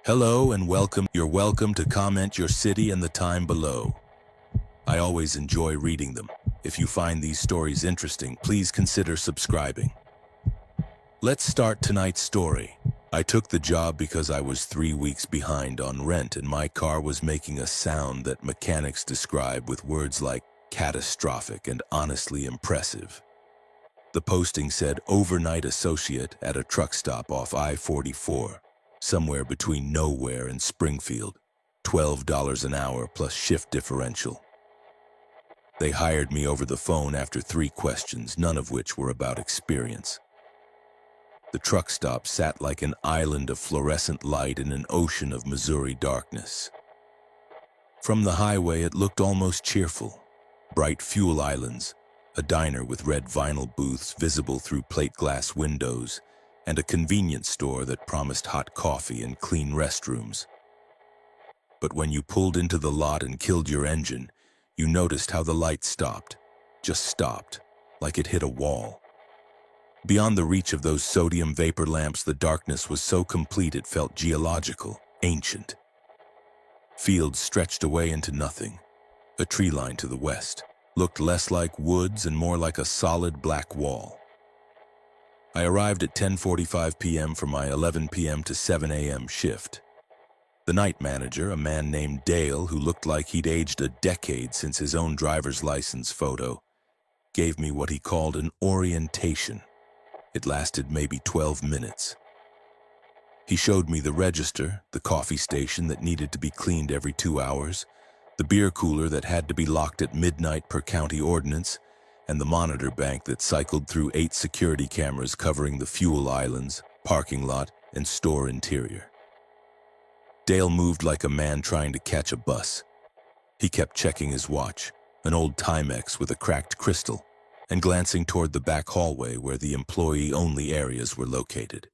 Hello and welcome. You're welcome to comment your city and the time below. I always enjoy reading them. If you find these stories interesting, please consider subscribing. Let's start tonight's story. I took the job because I was 3 weeks behind on rent and my car was making a sound that mechanics describe with words like catastrophic and honestly impressive. The posting said overnight associate at a truck stop off I-44, somewhere between Nowhere and Springfield, $12 an hour plus shift differential. They hired me over the phone after 3 questions, none of which were about experience. The truck stop sat like an island of fluorescent light in an ocean of Missouri darkness. From the highway, it looked almost cheerful. Bright fuel islands, a diner with red vinyl booths visible through plate glass windows, and a convenience store that promised hot coffee and clean restrooms. But when you pulled into the lot and killed your engine, you noticed how the light stopped, just stopped, like it hit a wall. Beyond the reach of those sodium vapor lamps, the darkness was so complete it felt geological, ancient. Fields stretched away into nothing. A tree line to the west looked less like woods and more like a solid black wall. I arrived at 10:45 p.m. for my 11 p.m. to 7 a.m. shift. The night manager, a man named Dale who looked like he'd aged a decade since his own driver's license photo, gave me what he called an orientation. It lasted maybe 12 minutes. He showed me the register, the coffee station that needed to be cleaned every 2 hours, the beer cooler that had to be locked at midnight per county ordinance, and the monitor bank that cycled through 8 security cameras covering the fuel islands, parking lot, and store interior. Dale moved like a man trying to catch a bus. He kept checking his watch, an old Timex with a cracked crystal, and glancing toward the back hallway where the employee-only areas were located.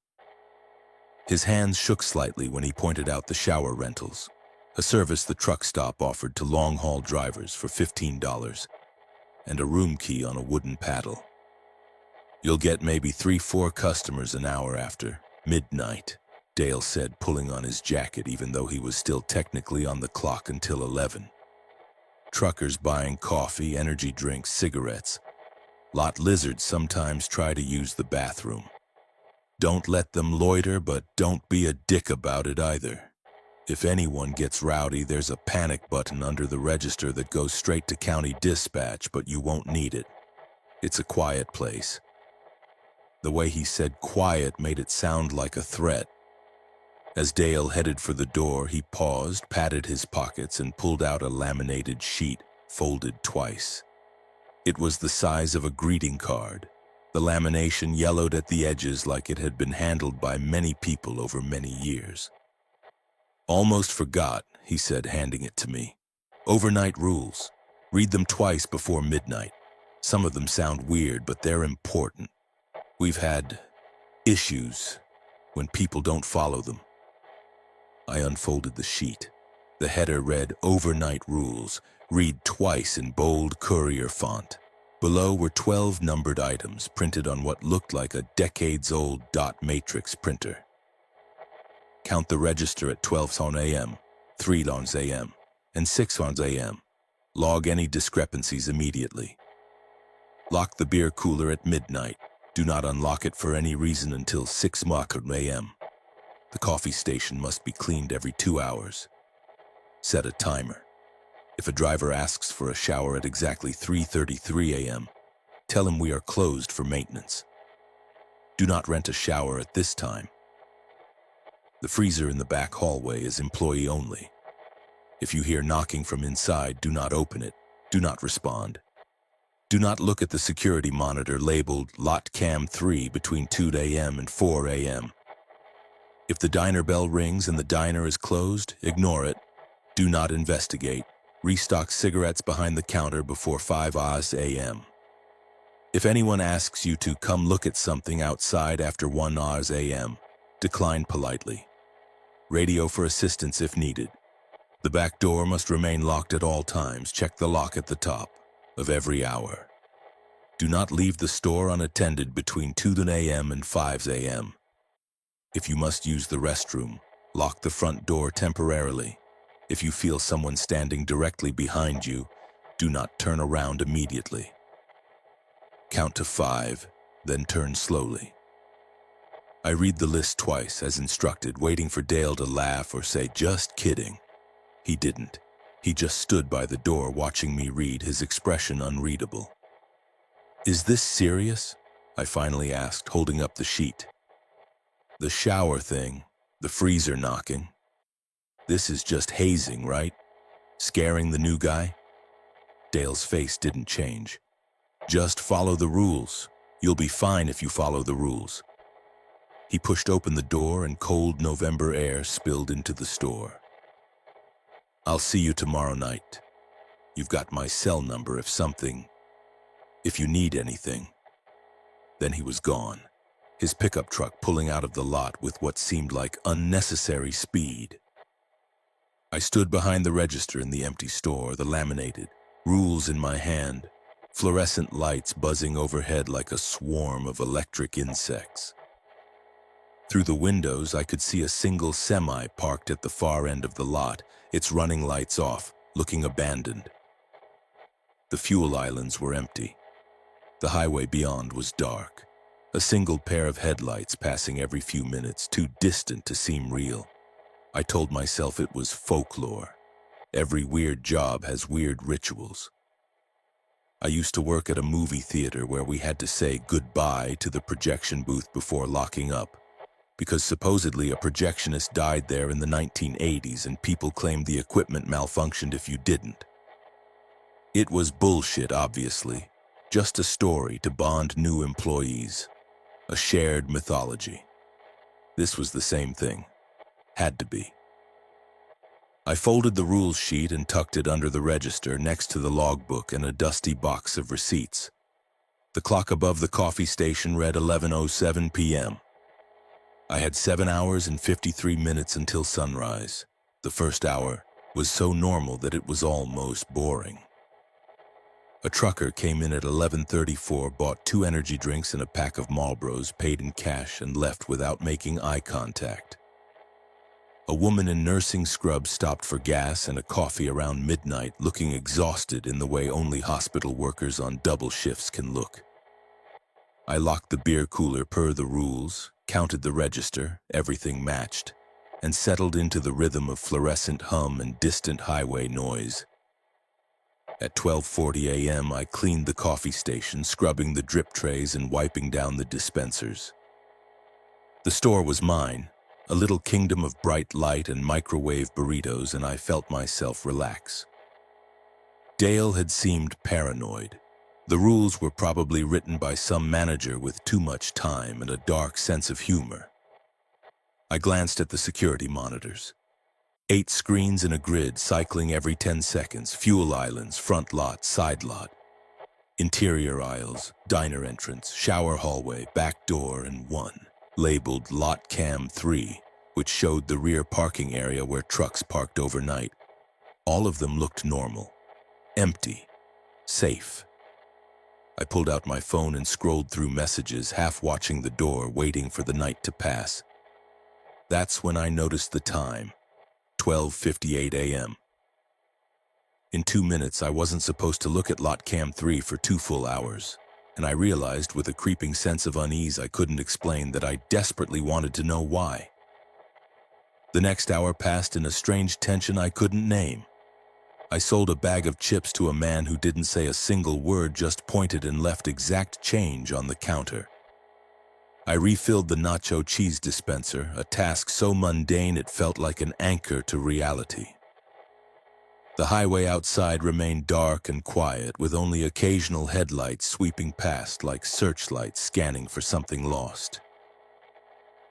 His hands shook slightly when he pointed out the shower rentals, a service the truck stop offered to long-haul drivers for $15, and a room key on a wooden paddle. You'll get maybe 3-4 customers an hour after midnight, Dale said, pulling on his jacket even though he was still technically on the clock until 11. Truckers buying coffee, energy drinks, cigarettes. Lot lizards sometimes try to use the bathroom. Don't let them loiter, but don't be a dick about it either. If anyone gets rowdy, there's a panic button under the register that goes straight to county dispatch, but you won't need it. It's a quiet place. The way he said quiet made it sound like a threat. As Dale headed for the door, he paused, patted his pockets, and pulled out a laminated sheet, folded twice. It was the size of a greeting card. The lamination yellowed at the edges like it had been handled by many people over many years. Almost forgot, he said, handing it to me. Overnight rules. Read them twice before midnight. Some of them sound weird, but they're important. We've had issues when people don't follow them. I unfolded the sheet. The header read, Overnight Rules. Read twice in bold courier font. Below were 12 numbered items printed on what looked like a decades-old dot matrix printer. Count the register at 12 a.m., 3 a.m., and 6 a.m. Log any discrepancies immediately. Lock the beer cooler at midnight. Do not unlock it for any reason until 6 a.m. The coffee station must be cleaned every 2 hours. Set a timer. If a driver asks for a shower at exactly 3:33 a.m., tell him we are closed for maintenance. Do not rent a shower at this time. The freezer in the back hallway is employee only. If you hear knocking from inside, do not open it. Do not respond. Do not look at the security monitor labeled Lot Cam 3 between 2 a.m. and 4 a.m. If the diner bell rings and the diner is closed, ignore it. Do not investigate. Restock cigarettes behind the counter before 5 a.m. If anyone asks you to come look at something outside after 1 a.m., decline politely. Radio for assistance if needed. The back door must remain locked at all times. Check the lock at the top of every hour. Do not leave the store unattended between 2 a.m. and 5 a.m. If you must use the restroom, Lock the front door temporarily. If you feel someone standing directly behind you, do not turn around immediately. Count to 5, then turn slowly. I read the list twice as instructed, waiting for Dale to laugh or say, "Just kidding." He didn't. He just stood by the door watching me read, his expression unreadable. "Is this serious?" I finally asked, holding up the sheet. "The shower thing, the freezer knocking. This is just hazing, right? Scaring the new guy?" Dale's face didn't change. "Just follow the rules. You'll be fine if you follow the rules." He pushed open the door and cold November air spilled into the store. "I'll see you tomorrow night. You've got my cell number if you need anything." Then he was gone, his pickup truck pulling out of the lot with what seemed like unnecessary speed. I stood behind the register in the empty store, the laminated rules in my hand, fluorescent lights buzzing overhead like a swarm of electric insects. Through the windows, I could see a single semi parked at the far end of the lot, its running lights off, looking abandoned. The fuel islands were empty. The highway beyond was dark, a single pair of headlights passing every few minutes, too distant to seem real. I told myself it was folklore. Every weird job has weird rituals. I used to work at a movie theater where we had to say goodbye to the projection booth before locking up, because supposedly a projectionist died there in the 1980s and people claimed the equipment malfunctioned if you didn't. It was bullshit, obviously. Just a story to bond new employees. A shared mythology. This was the same thing. Had to be. I folded the rules sheet and tucked it under the register next to the logbook and a dusty box of receipts. The clock above the coffee station read 11:07 p.m. I had 7 hours and 53 minutes until sunrise. The first hour was so normal that it was almost boring. A trucker came in at 11:34, bought 2 energy drinks and a pack of Marlboros, paid in cash, and left without making eye contact. A woman in nursing scrubs stopped for gas and a coffee around midnight, looking exhausted in the way only hospital workers on double shifts can look. I locked the beer cooler per the rules, counted the register, everything matched, and settled into the rhythm of fluorescent hum and distant highway noise. At 12:40 a.m., I cleaned the coffee station, scrubbing the drip trays and wiping down the dispensers. The store was mine, a little kingdom of bright light and microwave burritos, and I felt myself relax. Dale had seemed paranoid. The rules were probably written by some manager with too much time and a dark sense of humor. I glanced at the security monitors. 8 screens in a grid cycling every 10 seconds, fuel islands, front lot, side lot, interior aisles, diner entrance, shower hallway, back door, and one labeled Lot Cam 3, which showed the rear parking area where trucks parked overnight. All of them looked normal, empty, safe. I pulled out my phone and scrolled through messages, half watching the door, waiting for the night to pass. That's when I noticed the time, 12:58 a.m. In 2 minutes, I wasn't supposed to look at Lot Cam 3 for 2 full hours, and I realized with a creeping sense of unease I couldn't explain that I desperately wanted to know why. The next hour passed in a strange tension I couldn't name. I sold a bag of chips to a man who didn't say a single word, just pointed and left exact change on the counter. I refilled the nacho cheese dispenser, a task so mundane it felt like an anchor to reality. The highway outside remained dark and quiet, with only occasional headlights sweeping past like searchlights scanning for something lost.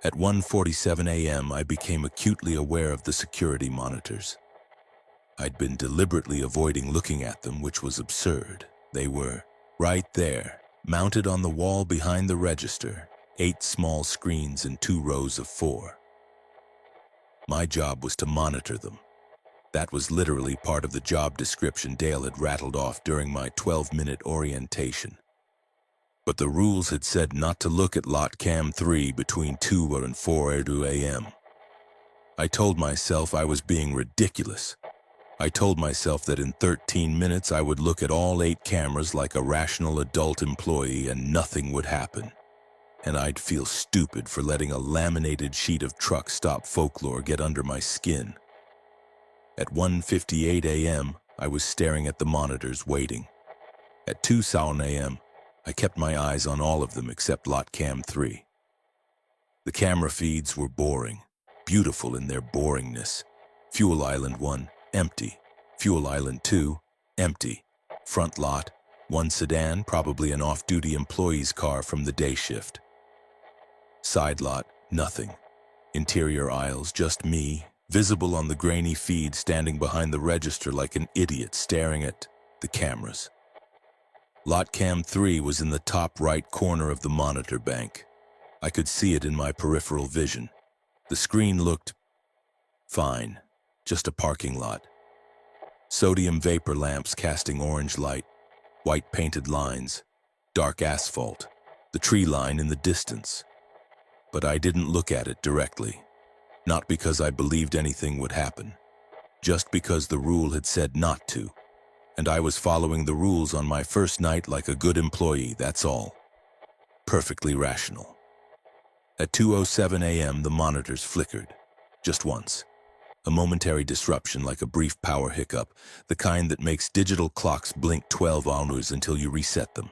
At 1:47 a.m., I became acutely aware of the security monitors. I'd been deliberately avoiding looking at them, which was absurd. They were right there, mounted on the wall behind the register, 8 small screens in 2 rows of 4. My job was to monitor them. That was literally part of the job description Dale had rattled off during my 12-minute orientation. But the rules had said not to look at Lot Cam 3 between 2 and 4 a.m. I told myself I was being ridiculous. I told myself that in 13 minutes I would look at all 8 cameras like a rational adult employee and nothing would happen. And I'd feel stupid for letting a laminated sheet of truck stop folklore get under my skin. At 1:58 a.m., I was staring at the monitors waiting. At 2:00 a.m., I kept my eyes on all of them except Lot Cam 3. The camera feeds were boring, beautiful in their boringness. Fuel Island 1, empty. Fuel Island 2, empty. Front lot, 1 sedan, probably an off-duty employee's car from the day shift. Side lot, nothing. Interior aisles, just me, visible on the grainy feed, standing behind the register like an idiot staring at the cameras. Lot Cam 3 was in the top right corner of the monitor bank. I could see it in my peripheral vision. The screen looked fine, just a parking lot. Sodium vapor lamps casting orange light, white painted lines, dark asphalt, the tree line in the distance. But I didn't look at it directly, not because I believed anything would happen, just because the rule had said not to, and I was following the rules on my first night like a good employee, that's all. Perfectly rational. At 2:07 a.m., the monitors flickered, just once. A momentary disruption like a brief power hiccup, the kind that makes digital clocks blink 12 hours until you reset them.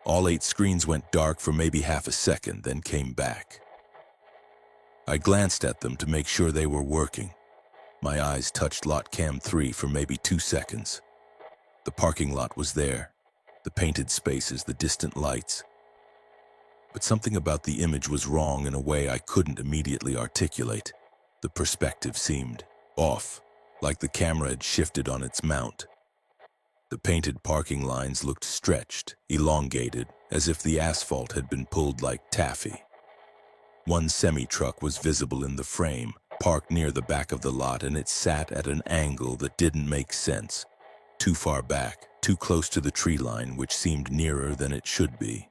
All 8 screens went dark for maybe half a second, then came back. I glanced at them to make sure they were working. My eyes touched Lot Cam 3 for maybe 2 seconds. The parking lot was there, the painted spaces, the distant lights. But something about the image was wrong in a way I couldn't immediately articulate. The perspective seemed off, like the camera had shifted on its mount. The painted parking lines looked stretched, elongated, as if the asphalt had been pulled like taffy. One semi-truck was visible in the frame, parked near the back of the lot, and it sat at an angle that didn't make sense. Too far back, too close to the tree line, which seemed nearer than it should be.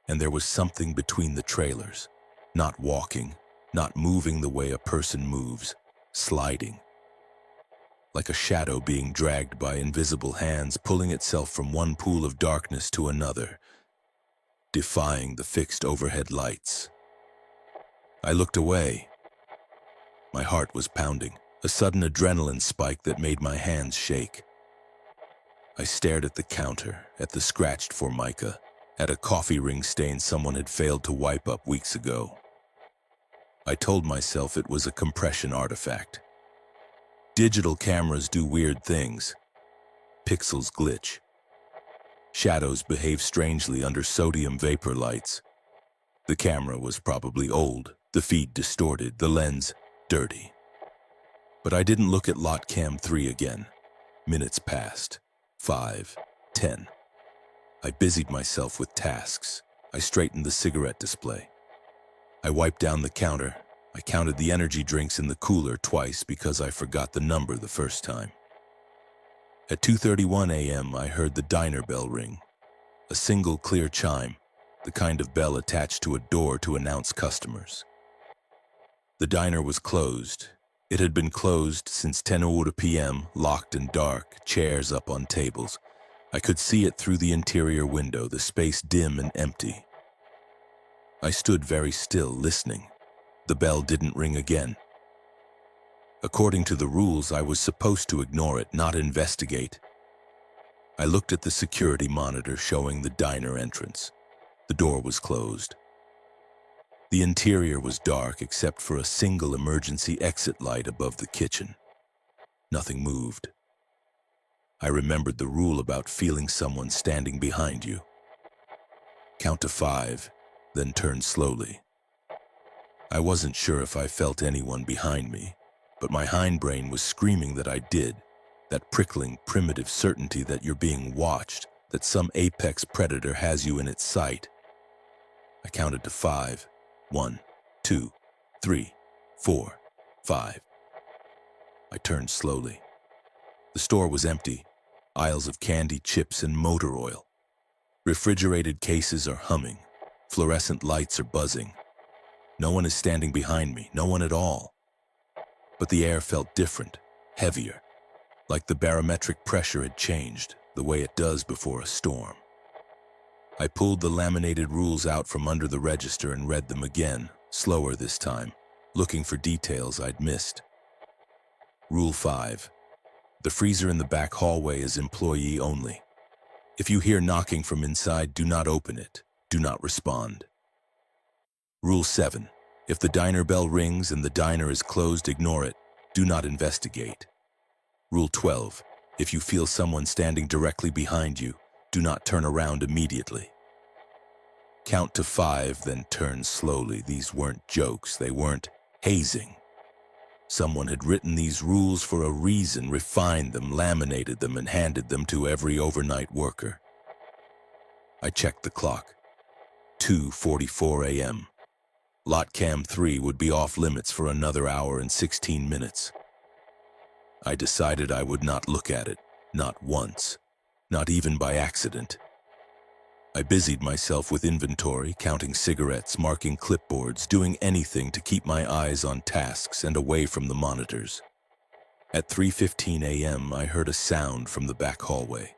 And there was something between the trailers, not walking, not moving the way a person moves, sliding. Like a shadow being dragged by invisible hands, pulling itself from one pool of darkness to another, defying the fixed overhead lights. I looked away. My heart was pounding, a sudden adrenaline spike that made my hands shake. I stared at the counter, at the scratched Formica, at a coffee ring stain someone had failed to wipe up weeks ago. I told myself it was a compression artifact. Digital cameras do weird things. Pixels glitch. Shadows behave strangely under sodium vapor lights. The camera was probably old, the feed distorted, the lens dirty. But I didn't look at Lot Cam 3 again. Minutes passed. 5, 10. I busied myself with tasks. I straightened the cigarette display. I wiped down the counter. I counted the energy drinks in the cooler twice because I forgot the number the first time. At 2:31 a.m., I heard the diner bell ring. A single clear chime, the kind of bell attached to a door to announce customers. The diner was closed. It had been closed since 10:00 p.m., locked and dark, chairs up on tables. I could see it through the interior window, the space dim and empty. I stood very still, listening. The bell didn't ring again. According to the rules, I was supposed to ignore it, not investigate. I looked at the security monitor showing the diner entrance. The door was closed. The interior was dark except for a single emergency exit light above the kitchen. Nothing moved. I remembered the rule about feeling someone standing behind you. Count to 5, then turn slowly. I wasn't sure if I felt anyone behind me, but my hindbrain was screaming that I did, that prickling, primitive certainty that you're being watched, that some apex predator has you in its sight. I counted to 5. 1, 2, 3, 4, 5. I turned slowly. The store was empty. Aisles of candy, chips, and motor oil. Refrigerated cases are humming. Fluorescent lights are buzzing. No one is standing behind me, no one at all. but the air felt different, heavier, like the barometric pressure had changed, the way it does before a storm. I pulled the laminated rules out from under the register and read them again, slower this time, looking for details I'd missed. Rule 5. The freezer in the back hallway is employee only. If you hear knocking from inside, do not open it. Do not respond. Rule 7. If the diner bell rings and the diner is closed, ignore it. Do not investigate. Rule 12. If you feel someone standing directly behind you, do not turn around immediately. Count to 5, then turn slowly. These weren't jokes. They weren't hazing. Someone had written these rules for a reason, refined them, laminated them, and handed them to every overnight worker. I checked the clock. 2:44 a.m. Lot Cam 3 would be off limits for another hour and 16 minutes. I decided I would not look at it, not once, not even by accident. I busied myself with inventory, counting cigarettes, marking clipboards, doing anything to keep my eyes on tasks and away from the monitors. At 3:15 a.m., I heard a sound from the back hallway.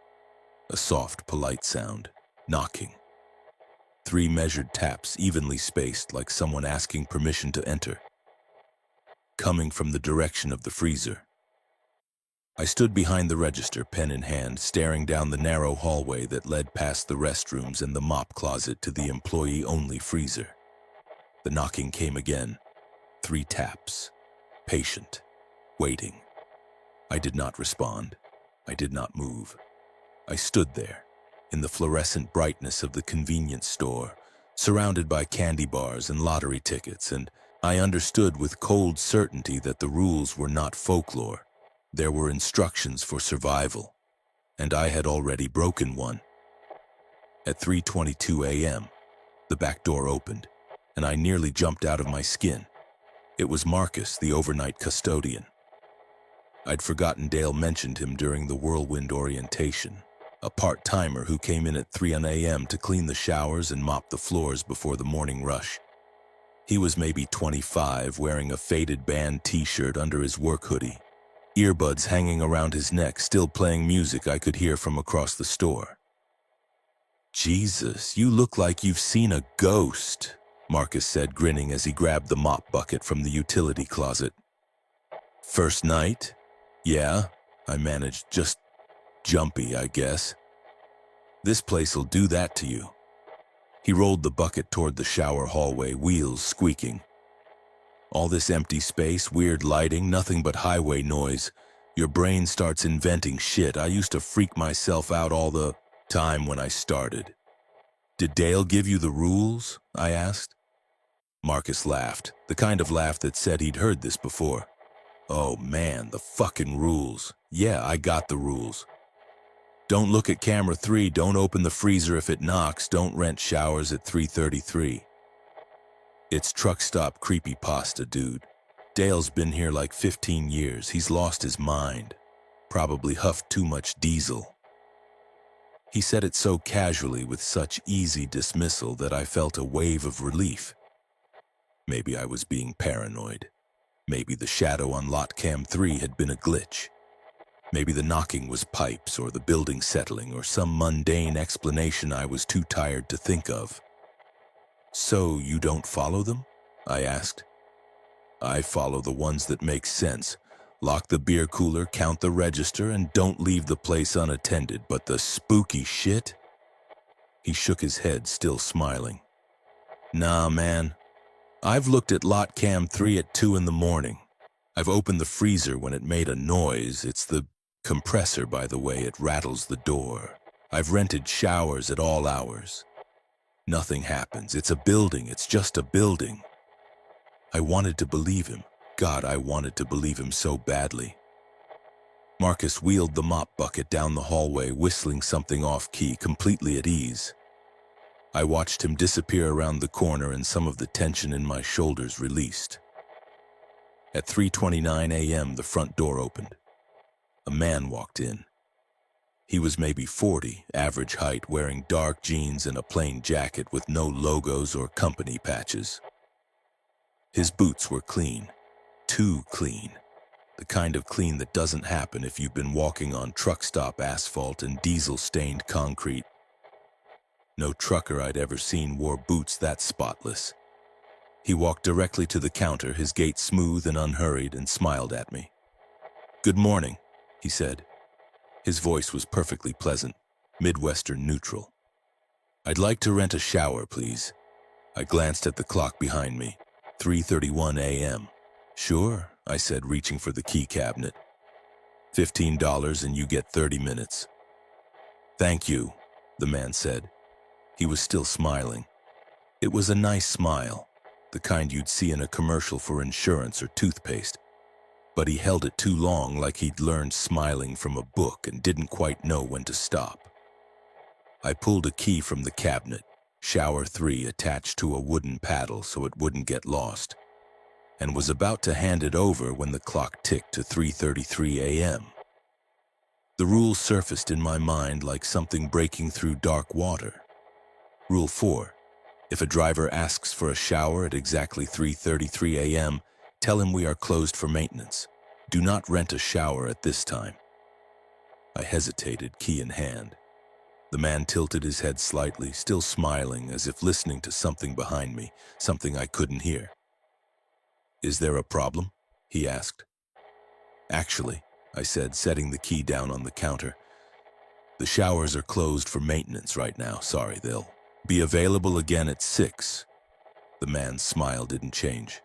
A soft, polite sound, knocking. 3 measured taps, evenly spaced, like someone asking permission to enter. Coming from the direction of the freezer. I stood behind the register, pen in hand, staring down the narrow hallway that led past the restrooms and the mop closet to the employee-only freezer. The knocking came again. 3 taps. Patient. Waiting. I did not respond. I did not move. I stood there, in the fluorescent brightness of the convenience store, surrounded by candy bars and lottery tickets, and I understood with cold certainty that the rules were not folklore. There were instructions for survival, and I had already broken one. At 3:22 a.m., the back door opened, and I nearly jumped out of my skin. It was Marcus, the overnight custodian. I'd forgotten Dale mentioned him during the whirlwind orientation, a part-timer who came in at 3 a.m. to clean the showers and mop the floors before the morning rush. He was maybe 25, wearing a faded band t-shirt under his work hoodie. Earbuds hanging around his neck, still playing music I could hear from across the store. "Jesus, you look like you've seen a ghost," Marcus said, grinning as he grabbed the mop bucket from the utility closet. "First night?" "Yeah," I managed, "just jumpy, I guess." "This place'll do that to you." He rolled the bucket toward the shower hallway, wheels squeaking. All this empty space, weird lighting, nothing but highway noise. Your brain starts inventing shit. I used to freak myself out all the time when I started. "Did Dale give you the rules?" I asked. Marcus laughed, the kind of laugh that said he'd heard this before. "Oh man, the fucking rules. Yeah, I got the rules. Don't look at camera 3, don't open the freezer if it knocks, don't rent showers at 3:33. It's truck stop creepypasta, dude. Dale's been here like 15 years. He's lost his mind. Probably huffed too much diesel." He said it so casually, with such easy dismissal, that I felt a wave of relief. Maybe I was being paranoid. Maybe the shadow on Lot Cam 3 had been a glitch. Maybe the knocking was pipes, or the building settling, or some mundane explanation I was too tired to think of. "So you don't follow them?" I asked. "I follow the ones that make sense. Lock the beer cooler, count the register, and don't leave the place unattended. But the spooky shit?" He shook his head, still smiling. "Nah, man. I've looked at Lot Cam 3 at 2 in the morning. I've opened the freezer when it made a noise. It's the compressor, by the way. It rattles the door. I've rented showers at all hours. Nothing happens. It's a building. It's just a building." I wanted to believe him. God, I wanted to believe him so badly. Marcus wheeled the mop bucket down the hallway, whistling something off-key, completely at ease. I watched him disappear around the corner, and some of the tension in my shoulders released. At 3:29 a.m., the front door opened. A man walked in. He was maybe 40, average height, wearing dark jeans and a plain jacket with no logos or company patches. His boots were clean, too clean, The kind of clean that doesn't happen if you've been walking on truck stop asphalt and diesel-stained concrete. No trucker I'd ever seen wore boots that spotless. He walked directly to the counter, his gait smooth and unhurried, and smiled at me. "Good morning," he said. His voice was perfectly pleasant, Midwestern neutral. "I'd like to rent a shower, please." I glanced at the clock behind me. 3:31 a.m. "Sure," I said, reaching for the key cabinet. $15 and you get 30 minutes. "Thank you," the man said. He was still smiling. It was a nice smile, the kind you'd see in a commercial for insurance or toothpaste. But he held it too long, like he'd learned smiling from a book and didn't quite know when to stop. I pulled a key from the cabinet, shower 3 attached to a wooden paddle so it wouldn't get lost, and was about to hand it over when the clock ticked to 3:33 a.m. The rule surfaced in my mind like something breaking through dark water. Rule 4. If a driver asks for a shower at exactly 3:33 a.m., tell him we are closed for maintenance. Do not rent a shower at this time. I hesitated, key in hand. The man tilted his head slightly, still smiling, as if listening to something behind me, something I couldn't hear. "Is there a problem?" he asked. "Actually," I said, setting the key down on the counter, "the showers are closed for maintenance right now. Sorry, they'll be available again at 6. The man's smile didn't change.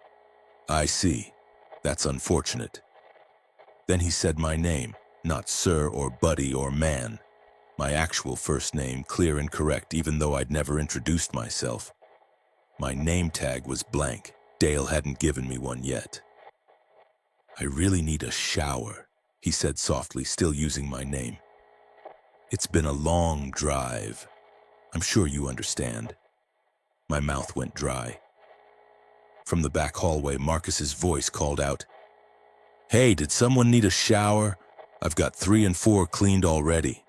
"I see. That's unfortunate." Then he said my name, not sir or buddy or man. My actual first name, clear and correct, even though I'd never introduced myself. My name tag was blank. Dale hadn't given me one yet. "I really need a shower," he said softly, still using my name. "It's been a long drive. I'm sure you understand." My mouth went dry. From the back hallway, Marcus's voice called out, "Hey, did someone need a shower? I've got 3 and 4 cleaned already."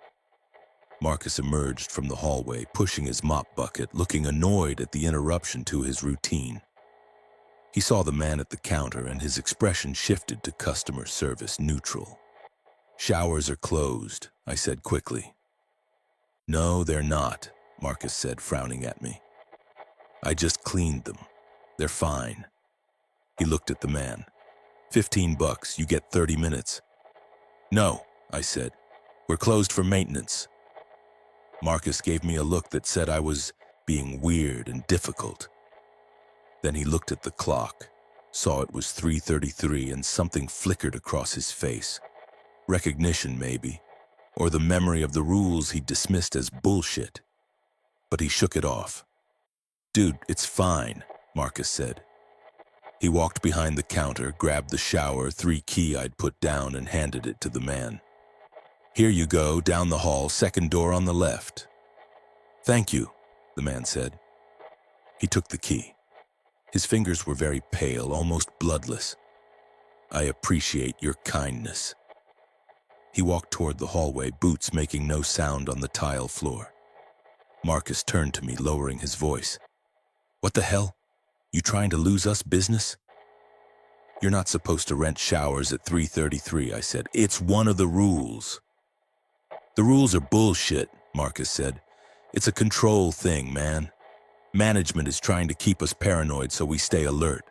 Marcus emerged from the hallway, pushing his mop bucket, looking annoyed at the interruption to his routine. He saw the man at the counter and his expression shifted to customer service neutral. "Showers are closed," I said quickly. "No, they're not," Marcus said, frowning at me. "I just cleaned them. They're fine." He looked at the man. $15, you get 30 minutes. "No," I said. "We're closed for maintenance." Marcus gave me a look that said I was being weird and difficult. Then he looked at the clock, saw it was 3:33, and something flickered across his face. Recognition, maybe, or the memory of the rules he dismissed as bullshit. But he shook it off. "Dude, it's fine," Marcus said. He walked behind the counter, grabbed the shower 3 key I'd put down, and handed it to the man. "Here you go, down the hall, second door on the left." "Thank you," the man said. He took the key. His fingers were very pale, almost bloodless. "I appreciate your kindness." He walked toward the hallway, boots making no sound on the tile floor. Marcus turned to me, lowering his voice. "What the hell? You trying to lose us business?" "You're not supposed to rent showers at 3:33, I said. "It's one of the rules." "The rules are bullshit," Marcus said. "It's a control thing, man. Management is trying to keep us paranoid so we stay alert.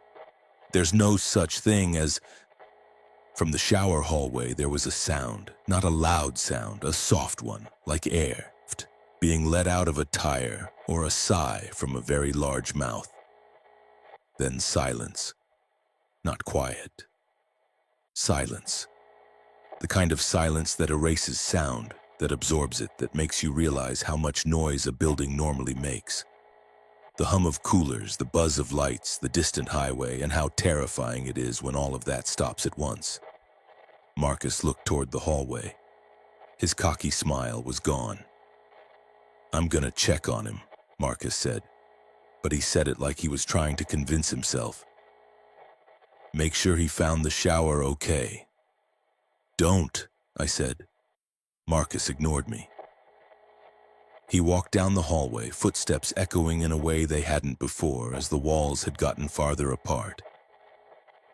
There's no such thing as—" From the shower hallway there was a sound, not a loud sound, a soft one, like air, being let out of a tire, or a sigh from a very large mouth. Then silence. Not quiet. Silence. The kind of silence that erases sound, that absorbs it, that makes you realize how much noise a building normally makes. The hum of coolers, the buzz of lights, the distant highway, and how terrifying it is when all of that stops at once. Marcus looked toward the hallway. His cocky smile was gone. "I'm gonna check on him," Marcus said, but he said it like he was trying to convince himself. "Make sure he found the shower okay." "Don't," I said. Marcus ignored me. He walked down the hallway, footsteps echoing in a way they hadn't before as the walls had gotten farther apart.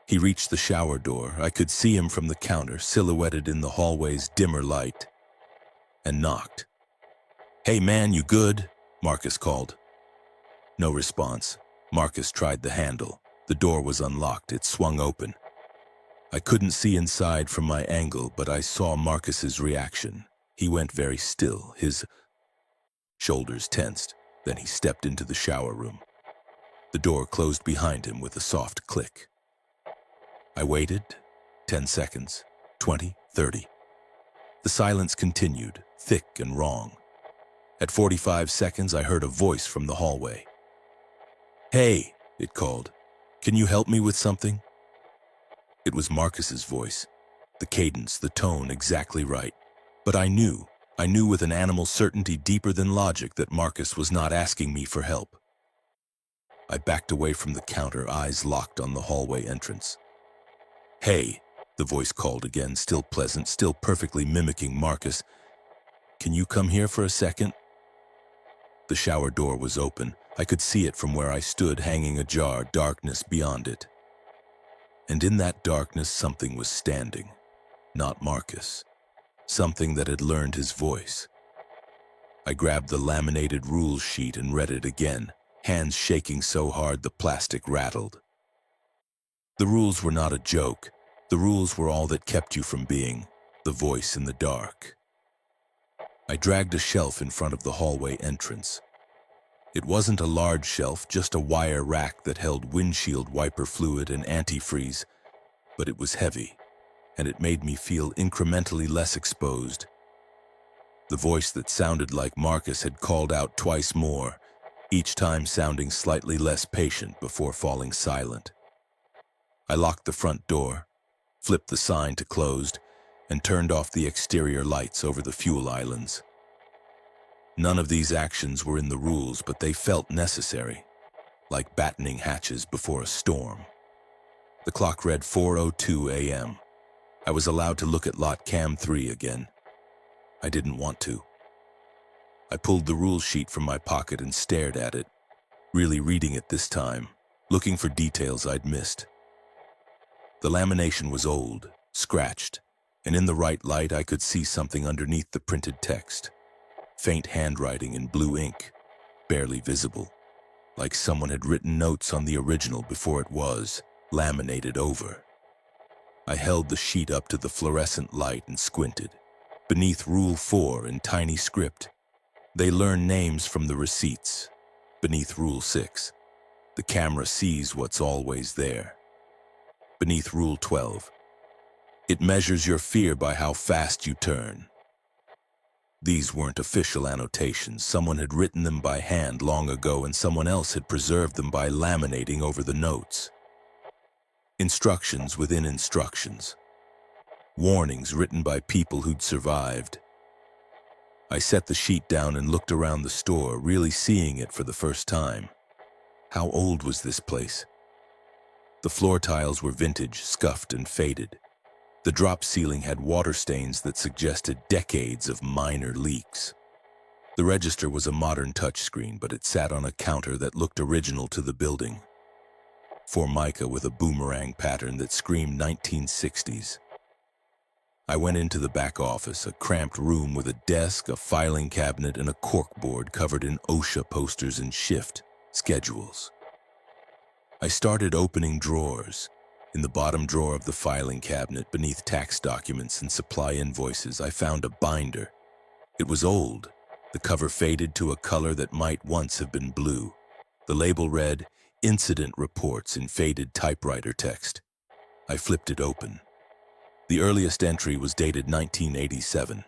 He reached the shower door. I could see him from the counter, silhouetted in the hallway's dimmer light, and knocked. "Hey man, you good?" Marcus called. No response. Marcus tried the handle. The door was unlocked. It swung open. I couldn't see inside from my angle, but I saw Marcus's reaction. He went very still, his shoulders tensed. Then he stepped into the shower room. The door closed behind him with a soft click. I waited. 10 seconds, 20, 30. The silence continued, thick and wrong. At 45 seconds, I heard a voice from the hallway. "Hey," it called. "Can you help me with something?" It was Marcus's voice. The cadence, the tone, exactly right. But I knew with an animal certainty deeper than logic that Marcus was not asking me for help. I backed away from the counter, eyes locked on the hallway entrance. "Hey," the voice called again, still pleasant, still perfectly mimicking Marcus. "Can you come here for a second?" The shower door was open. I could see it from where I stood, hanging ajar, darkness beyond it. And in that darkness, something was standing. Not Marcus. Something that had learned his voice. I grabbed the laminated rules sheet and read it again, hands shaking so hard the plastic rattled. The rules were not a joke. The rules were all that kept you from being the voice in the dark. I dragged a shelf in front of the hallway entrance. It wasn't a large shelf, just a wire rack that held windshield wiper fluid and antifreeze, but it was heavy, and it made me feel incrementally less exposed. The voice that sounded like Marcus had called out twice more, each time sounding slightly less patient before falling silent. I locked the front door, flipped the sign to closed, and turned off the exterior lights over the fuel islands. None of these actions were in the rules, but they felt necessary, like battening hatches before a storm. The clock read 4:02 a.m. I was allowed to look at lot cam 3 again. I didn't want to. I pulled the rule sheet from my pocket and stared at it, really reading it this time, looking for details I'd missed. The lamination was old, scratched, and in the right light I could see something underneath the printed text. Faint handwriting in blue ink, barely visible, like someone had written notes on the original before it was laminated over. I held the sheet up to the fluorescent light and squinted. Beneath Rule 4 in tiny script, they learn names from the receipts. Beneath Rule 6, the camera sees what's always there. Beneath Rule 12, it measures your fear by how fast you turn. These weren't official annotations. Someone had written them by hand long ago, and someone else had preserved them by laminating over the notes. Instructions within instructions. Warnings written by people who'd survived. I set the sheet down and looked around the store, really seeing it for the first time. How old was this place? The floor tiles were vintage, scuffed and faded. The drop ceiling had water stains that suggested decades of minor leaks. The register was a modern touchscreen, but it sat on a counter that looked original to the building. Formica with a boomerang pattern that screamed 1960s. I went into the back office, a cramped room with a desk, a filing cabinet, and a corkboard covered in OSHA posters and shift schedules. I started opening drawers. In the bottom drawer of the filing cabinet, beneath tax documents and supply invoices, I found a binder. It was old, the cover faded to a color that might once have been blue. The label read, "Incident Reports" in faded typewriter text. I flipped it open. The earliest entry was dated 1987.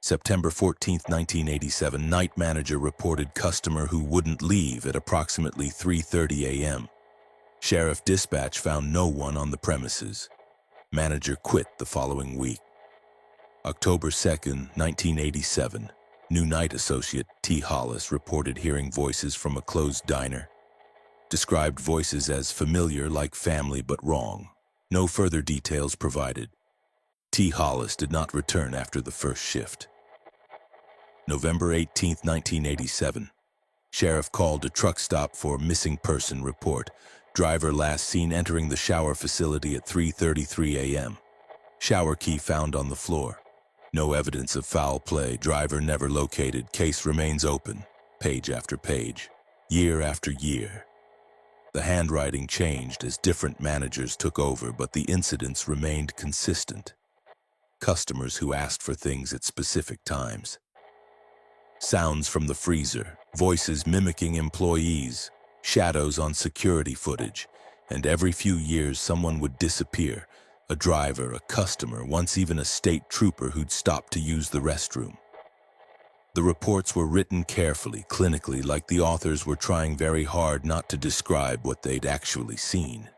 September 14, 1987, night manager reported customer who wouldn't leave at approximately 3:30 a.m. Sheriff dispatch found no one on the premises. Manager quit the following week. October 2, 1987, new night associate T. Hollis reported hearing voices from a closed diner. Described voices as familiar, like family, but wrong. No further details provided. T. Hollis did not return after the first shift. November 18, 1987, sheriff called a truck stop for missing person report. Driver last seen entering the shower facility at 3:33 a.m. Shower key found on the floor. No evidence of foul play. Driver never located. Case remains open. Page after page. Year after year. The handwriting changed as different managers took over, but the incidents remained consistent. Customers who asked for things at specific times. Sounds from the freezer, voices mimicking employees, shadows on security footage, and every few years someone would disappear. A driver, a customer, once even a state trooper who'd stopped to use the restroom. The reports were written carefully, clinically, like the authors were trying very hard not to describe what they'd actually seen.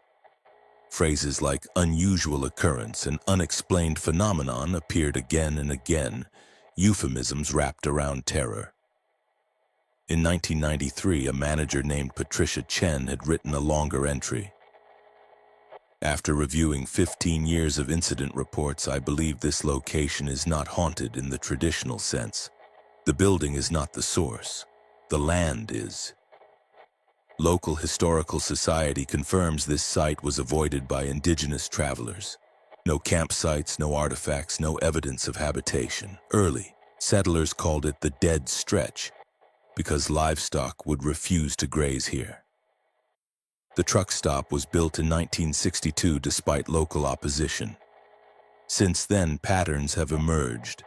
Phrases like unusual occurrence and unexplained phenomenon appeared again and again, euphemisms wrapped around terror. In 1993, a manager named Patricia Chen had written a longer entry. After reviewing 15 years of incident reports, I believe this location is not haunted in the traditional sense. The building is not the source. The land is. Local Historical Society confirms this site was avoided by indigenous travelers. No campsites, no artifacts, no evidence of habitation. Early, settlers called it the Dead Stretch because livestock would refuse to graze here. The truck stop was built in 1962 despite local opposition. Since then, patterns have emerged.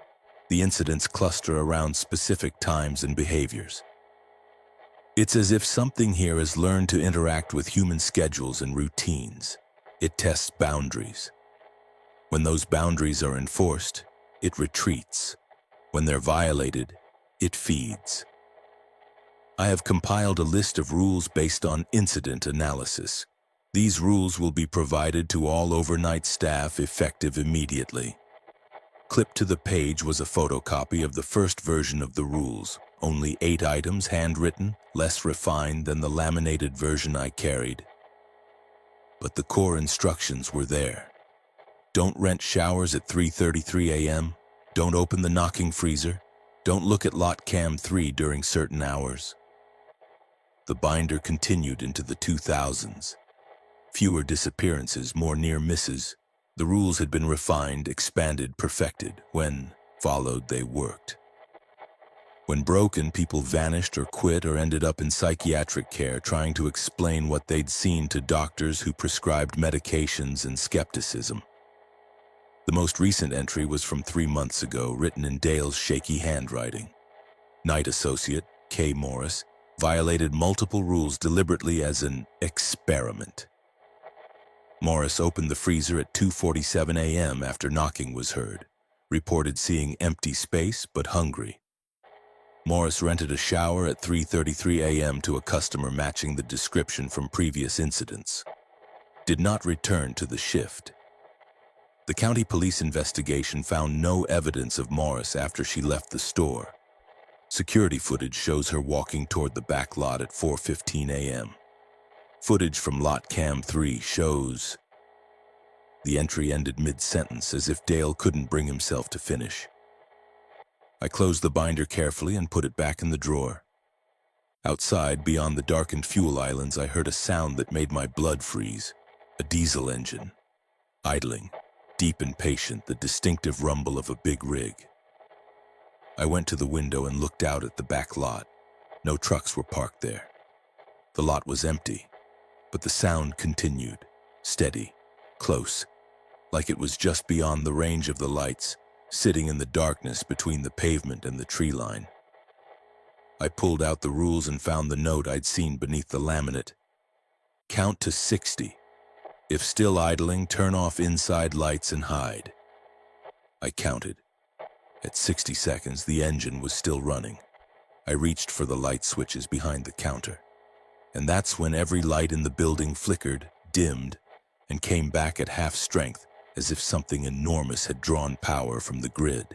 The incidents cluster around specific times and behaviors. It's as if something here has learned to interact with human schedules and routines. It tests boundaries. When those boundaries are enforced, it retreats. When they're violated, it feeds. I have compiled a list of rules based on incident analysis. These rules will be provided to all overnight staff effective immediately. Clipped to the page was a photocopy of the first version of the rules. Only 8 items, handwritten, less refined than the laminated version I carried. But the core instructions were there. Don't rent showers at 3:33 a.m. Don't open the knocking freezer. Don't look at lot cam 3 during certain hours. The binder continued into the 2000s. Fewer disappearances, more near misses. The rules had been refined, expanded, perfected. When followed, they worked. When broken, people vanished or quit or ended up in psychiatric care trying to explain what they'd seen to doctors who prescribed medications and skepticism. The most recent entry was from 3 months ago, written in Dale's shaky handwriting. Night associate, K. Morris, violated multiple rules deliberately as an experiment. Morris opened the freezer at 2:47 a.m. after knocking was heard, reported seeing empty space but hungry. Morris rented a shower at 3:33 a.m. to a customer matching the description from previous incidents. Did not return to the shift. The county police investigation found no evidence of Morris after she left the store. Security footage shows her walking toward the back lot at 4:15 a.m. Footage from lot cam 3 shows. The entry ended mid-sentence as if Dale couldn't bring himself to finish. I closed the binder carefully and put it back in the drawer. Outside, beyond the darkened fuel islands, I heard a sound that made my blood freeze. A diesel engine. Idling. Deep and patient, the distinctive rumble of a big rig. I went to the window and looked out at the back lot. No trucks were parked there. The lot was empty, but the sound continued, steady, close, like it was just beyond the range of the lights, sitting in the darkness between the pavement and the tree line. I pulled out the rules and found the note I'd seen beneath the laminate. Count to 60. If still idling, turn off inside lights and hide. I counted. At 60 seconds, the engine was still running. I reached for the light switches behind the counter. And that's when every light in the building flickered, dimmed, and came back at half strength, as if something enormous had drawn power from the grid.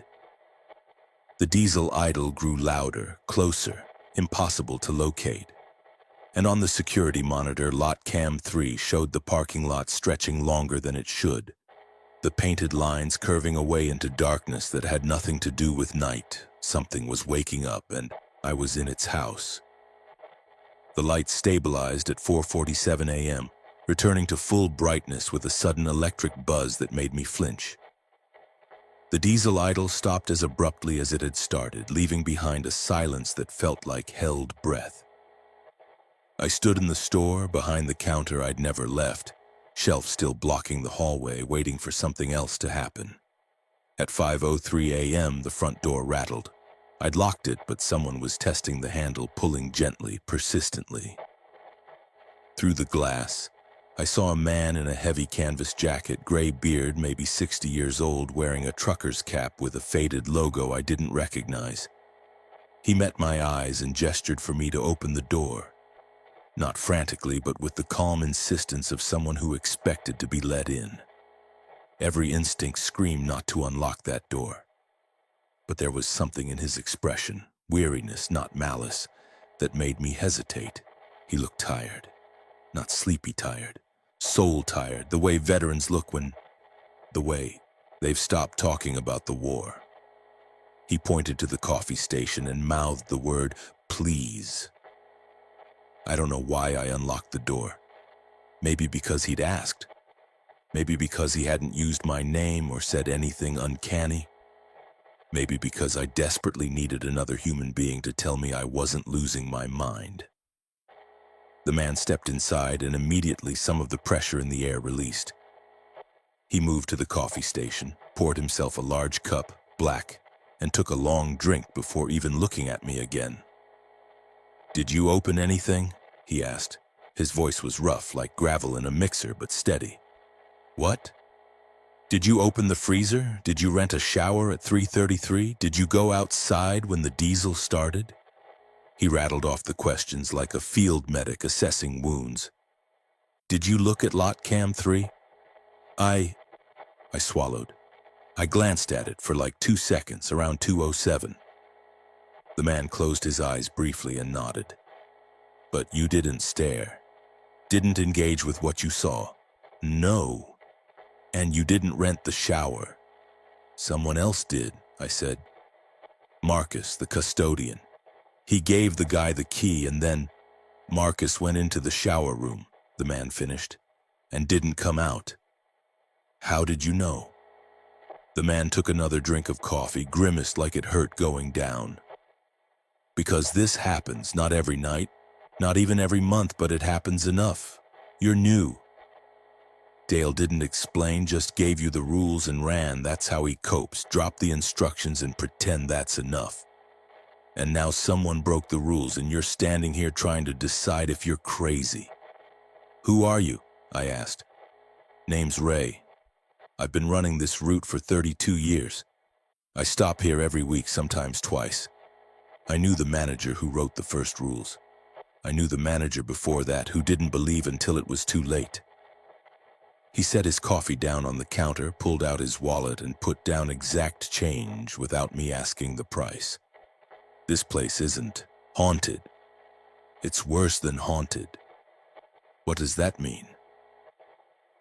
The diesel idle grew louder, closer, impossible to locate. And on the security monitor, lot cam 3 showed the parking lot stretching longer than it should. The painted lines curving away into darkness that had nothing to do with night. Something was waking up, and I was in its house. The light stabilized at 4:47 a.m., returning to full brightness with a sudden electric buzz that made me flinch. The diesel idle stopped as abruptly as it had started, leaving behind a silence that felt like held breath. I stood in the store, behind the counter I'd never left, shelf still blocking the hallway, waiting for something else to happen. At 5:03 a.m., the front door rattled. I'd locked it, but someone was testing the handle, pulling gently, persistently. Through the glass, I saw a man in a heavy canvas jacket, gray beard, maybe 60 years old, wearing a trucker's cap with a faded logo I didn't recognize. He met my eyes and gestured for me to open the door. Not frantically, but with the calm insistence of someone who expected to be let in. Every instinct screamed not to unlock that door. But there was something in his expression, weariness, not malice, that made me hesitate. He looked tired. Not sleepy tired, soul tired, the way veterans look the way they've stopped talking about the war. He pointed to the coffee station and mouthed the word, "Please." I don't know why I unlocked the door. Maybe because he'd asked. Maybe because he hadn't used my name or said anything uncanny. Maybe because I desperately needed another human being to tell me I wasn't losing my mind. The man stepped inside, and immediately some of the pressure in the air released. He moved to the coffee station, poured himself a large cup, black, and took a long drink before even looking at me again. "Did you open anything?" he asked. His voice was rough, like gravel in a mixer, but steady. "What? Did you open the freezer? Did you rent a shower at 3:33? Did you go outside when the diesel started?" He rattled off the questions like a field medic assessing wounds. "Did you look at lot cam 3? I swallowed. I glanced at it for like 2 seconds, around 2:07. The man closed his eyes briefly and nodded. "But you didn't stare. Didn't engage with what you saw. No. And you didn't rent the shower." "Someone else did," I said. "Marcus, the custodian. He gave the guy the key, and then Marcus went into the shower room," the man finished, "and didn't come out." "How did you know?" The man took another drink of coffee, grimaced like it hurt going down. "Because this happens, not every night, not even every month, but it happens enough. You're new. Dale didn't explain, just gave you the rules and ran. That's how he copes, drop the instructions and pretend that's enough. And now someone broke the rules and you're standing here trying to decide if you're crazy." "Who are you?" I asked. "Name's Ray. I've been running this route for 32 years. I stop here every week, sometimes twice. I knew the manager who wrote the first rules. I knew the manager before that who didn't believe until it was too late." He set his coffee down on the counter, pulled out his wallet, and put down exact change without me asking the price. "This place isn't haunted. It's worse than haunted." "What does that mean?"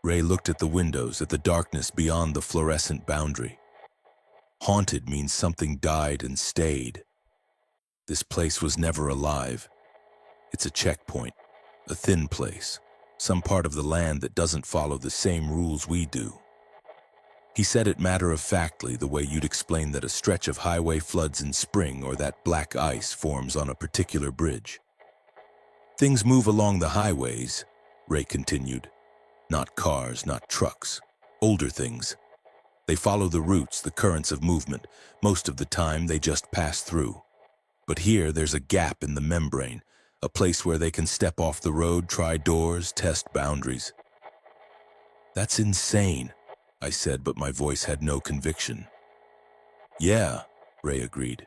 Ray looked at the windows, at the darkness beyond the fluorescent boundary. "Haunted means something died and stayed. This place was never alive. It's a checkpoint, a thin place, some part of the land that doesn't follow the same rules we do." He said it matter-of-factly, the way you'd explain that a stretch of highway floods in spring or that black ice forms on a particular bridge. "Things move along the highways," Ray continued. "Not cars, not trucks. Older things. They follow the routes, the currents of movement. Most of the time, they just pass through. But here, there's a gap in the membrane, a place where they can step off the road, try doors, test boundaries." "That's insane," I said, but my voice had no conviction. "Yeah," Ray agreed.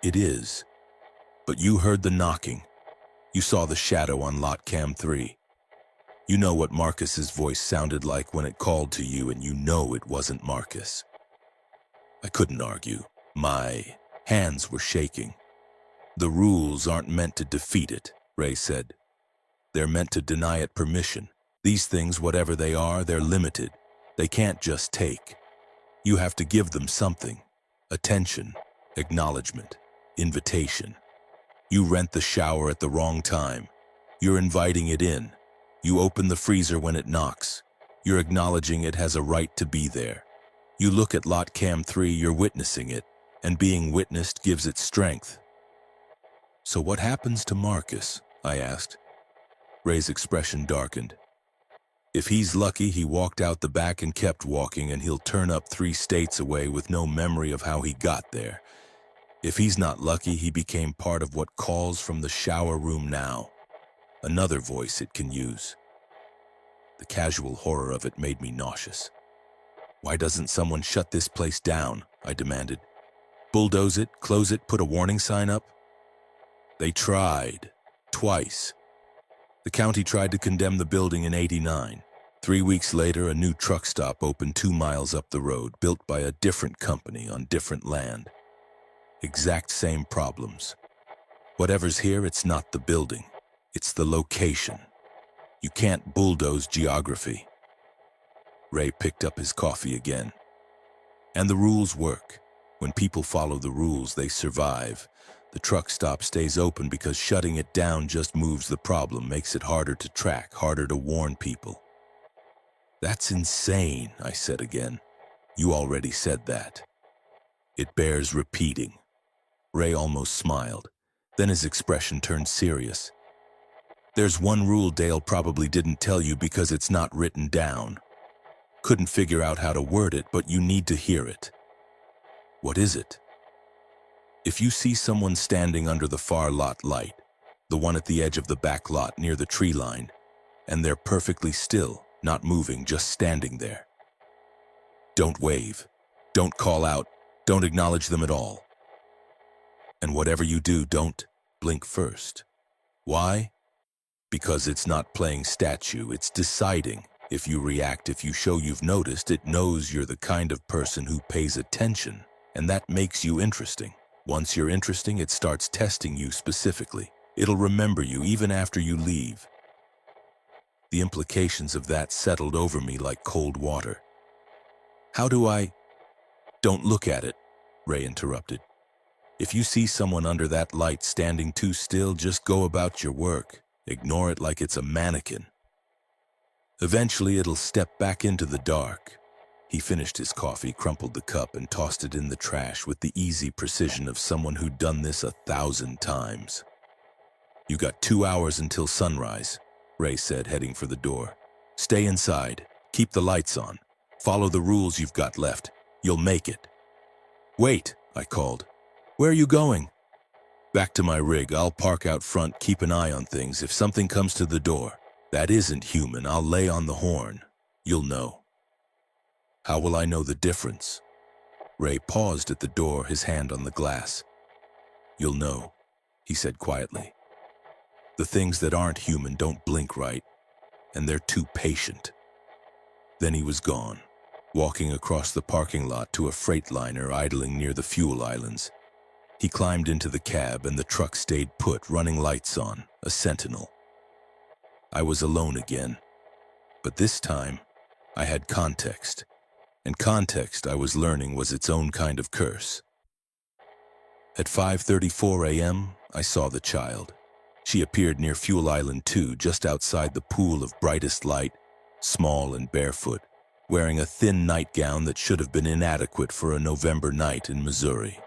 "It is. But you heard the knocking. You saw the shadow on lot cam 3. You know what Marcus's voice sounded like when it called to you, and you know it wasn't Marcus." I couldn't argue. My hands were shaking. "The rules aren't meant to defeat it," Ray said. "They're meant to deny it permission. These things, whatever they are, they're limited. They can't just take. You have to give them something. Attention, acknowledgement, invitation. You rent the shower at the wrong time. You're inviting it in. You open the freezer when it knocks. You're acknowledging it has a right to be there. You look at Lot Cam 3, you're witnessing it, and being witnessed gives it strength. So what happens to Marcus? I asked. Ray's expression darkened. If he's lucky, he walked out the back and kept walking, and he'll turn up 3 states away with no memory of how he got there. If he's not lucky, he became part of what calls from the shower room now. Another voice it can use. The casual horror of it made me nauseous. Why doesn't someone shut this place down? I demanded. Bulldoze it, close it, put a warning sign up? They tried. Twice. The county tried to condemn the building in '89. 3 weeks later, a new truck stop opened 2 miles up the road, built by a different company on different land. Exact same problems. Whatever's here, it's not the building. It's the location. You can't bulldoze geography. Ray picked up his coffee again. And the rules work. When people follow the rules, they survive. The truck stop stays open because shutting it down just moves the problem, makes it harder to track, harder to warn people. That's insane, I said again. You already said that. It bears repeating. Ray almost smiled. Then his expression turned serious. There's one rule Dale probably didn't tell you because it's not written down. Couldn't figure out how to word it, but you need to hear it. What is it? If you see someone standing under the far lot light, the one at the edge of the back lot near the tree line, and they're perfectly still, not moving, just standing there. Don't wave. Don't call out. Don't acknowledge them at all. And whatever you do, don't blink first. Why? Because it's not playing statue, it's deciding. If you react, if you show you've noticed, it knows you're the kind of person who pays attention, and that makes you interesting. Once you're interesting, it starts testing you specifically. It'll remember you even after you leave. The implications of that settled over me like cold water. How do I... Don't look at it, Ray interrupted. If you see someone under that light standing too still, just go about your work. Ignore it like it's a mannequin. Eventually, it'll step back into the dark. He finished his coffee, crumpled the cup, and tossed it in the trash with the easy precision of someone who'd done this 1,000 times. You got 2 hours until sunrise, Ray said, heading for the door. Stay inside. Keep the lights on. Follow the rules you've got left. You'll make it. Wait, I called. Where are you going? Back to my rig. I'll park out front, keep an eye on things. If something comes to the door that isn't human, I'll lay on the horn. You'll know. How will I know the difference? Ray paused at the door, his hand on the glass. You'll know, he said quietly. The things that aren't human don't blink right, and they're too patient. Then he was gone, walking across the parking lot to a Freightliner idling near the fuel islands. He climbed into the cab and the truck stayed put, running lights on, a sentinel. I was alone again, but this time I had context. And context, I was learning, was its own kind of curse. At 5:34 a.m., I saw the child. She appeared near Fuel Island 2, just outside the pool of brightest light, small and barefoot, wearing a thin nightgown that should have been inadequate for a November night in Missouri.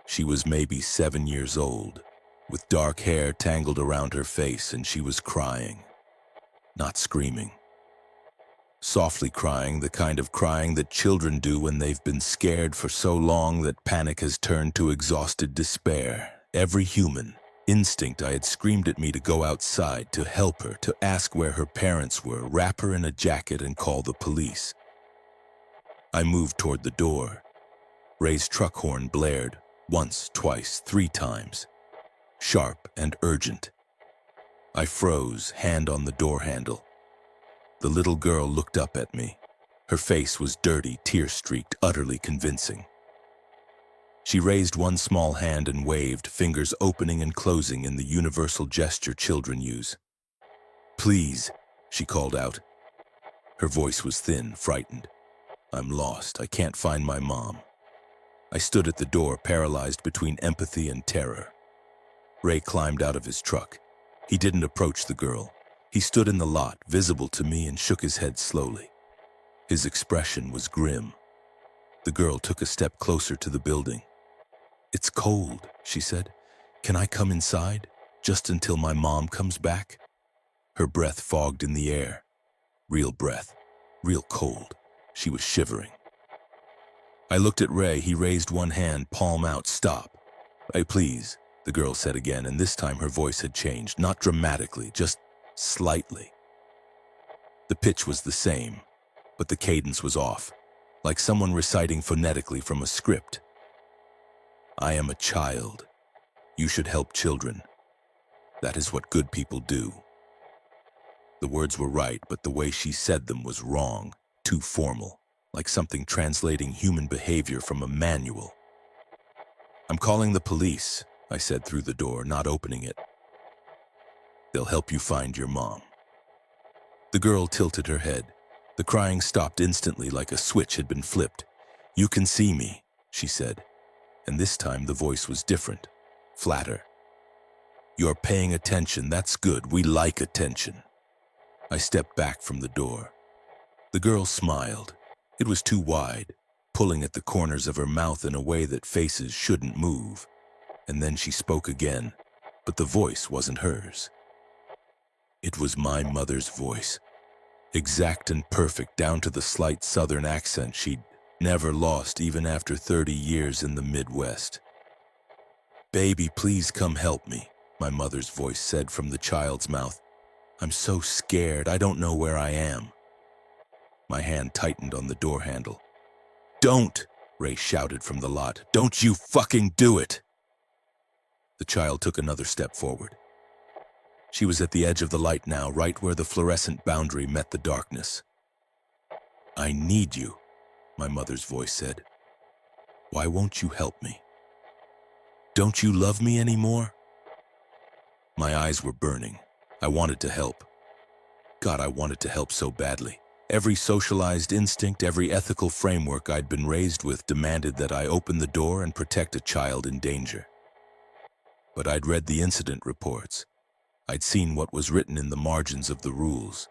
She was maybe 7 years old, with dark hair tangled around her face, and she was crying, not screaming. Softly crying, the kind of crying that children do when they've been scared for so long that panic has turned to exhausted despair. Every human instinct I had screamed at me to go outside, to help her, to ask where her parents were, wrap her in a jacket and call the police. I moved toward the door. Ray's truck horn blared, once, twice, 3 times. Sharp and urgent. I froze, hand on the door handle. The little girl looked up at me. Her face was dirty, tear-streaked, utterly convincing. She raised one small hand and waved, fingers opening and closing in the universal gesture children use. "Please," she called out. Her voice was thin, frightened. "I'm lost. I can't find my mom." I stood at the door, paralyzed between empathy and terror. Ray climbed out of his truck. He didn't approach the girl. He stood in the lot, visible to me, and shook his head slowly. His expression was grim. The girl took a step closer to the building. "It's cold," she said. "Can I come inside, just until my mom comes back?" Her breath fogged in the air. Real breath, real cold. She was shivering. I looked at Ray. He raised one hand, palm out. "Stop. Hey, please," the girl said again, and this time her voice had changed, not dramatically, just slightly. The pitch was the same, but the cadence was off, like someone reciting phonetically from a script. "I am a child. You should help children. That is what good people do." The words were right, but the way she said them was wrong, too formal, like something translating human behavior from a manual. "I'm calling the police," I said through the door, not opening it. "They'll help you find your mom." The girl tilted her head. The crying stopped instantly, like a switch had been flipped. "You can see me," she said, and this time the voice was different, flatter. "You're paying attention. That's good. We like attention." I stepped back from the door. The girl smiled. It was too wide, pulling at the corners of her mouth in a way that faces shouldn't move. And then she spoke again, but the voice wasn't hers. It was my mother's voice, exact and perfect down to the slight southern accent she'd never lost even after 30 years in the Midwest. "Baby, please come help me," my mother's voice said from the child's mouth. "I'm so scared, I don't know where I am." My hand tightened on the door handle. "Don't!" Ray shouted from the lot. "Don't you fucking do it!" The child took another step forward. She was at the edge of the light now, right where the fluorescent boundary met the darkness. "I need you," my mother's voice said. "Why won't you help me? Don't you love me anymore?" My eyes were burning. I wanted to help. God, I wanted to help so badly. Every socialized instinct, every ethical framework I'd been raised with demanded that I open the door and protect a child in danger. But I'd read the incident reports. I'd seen what was written in the margins of the rules.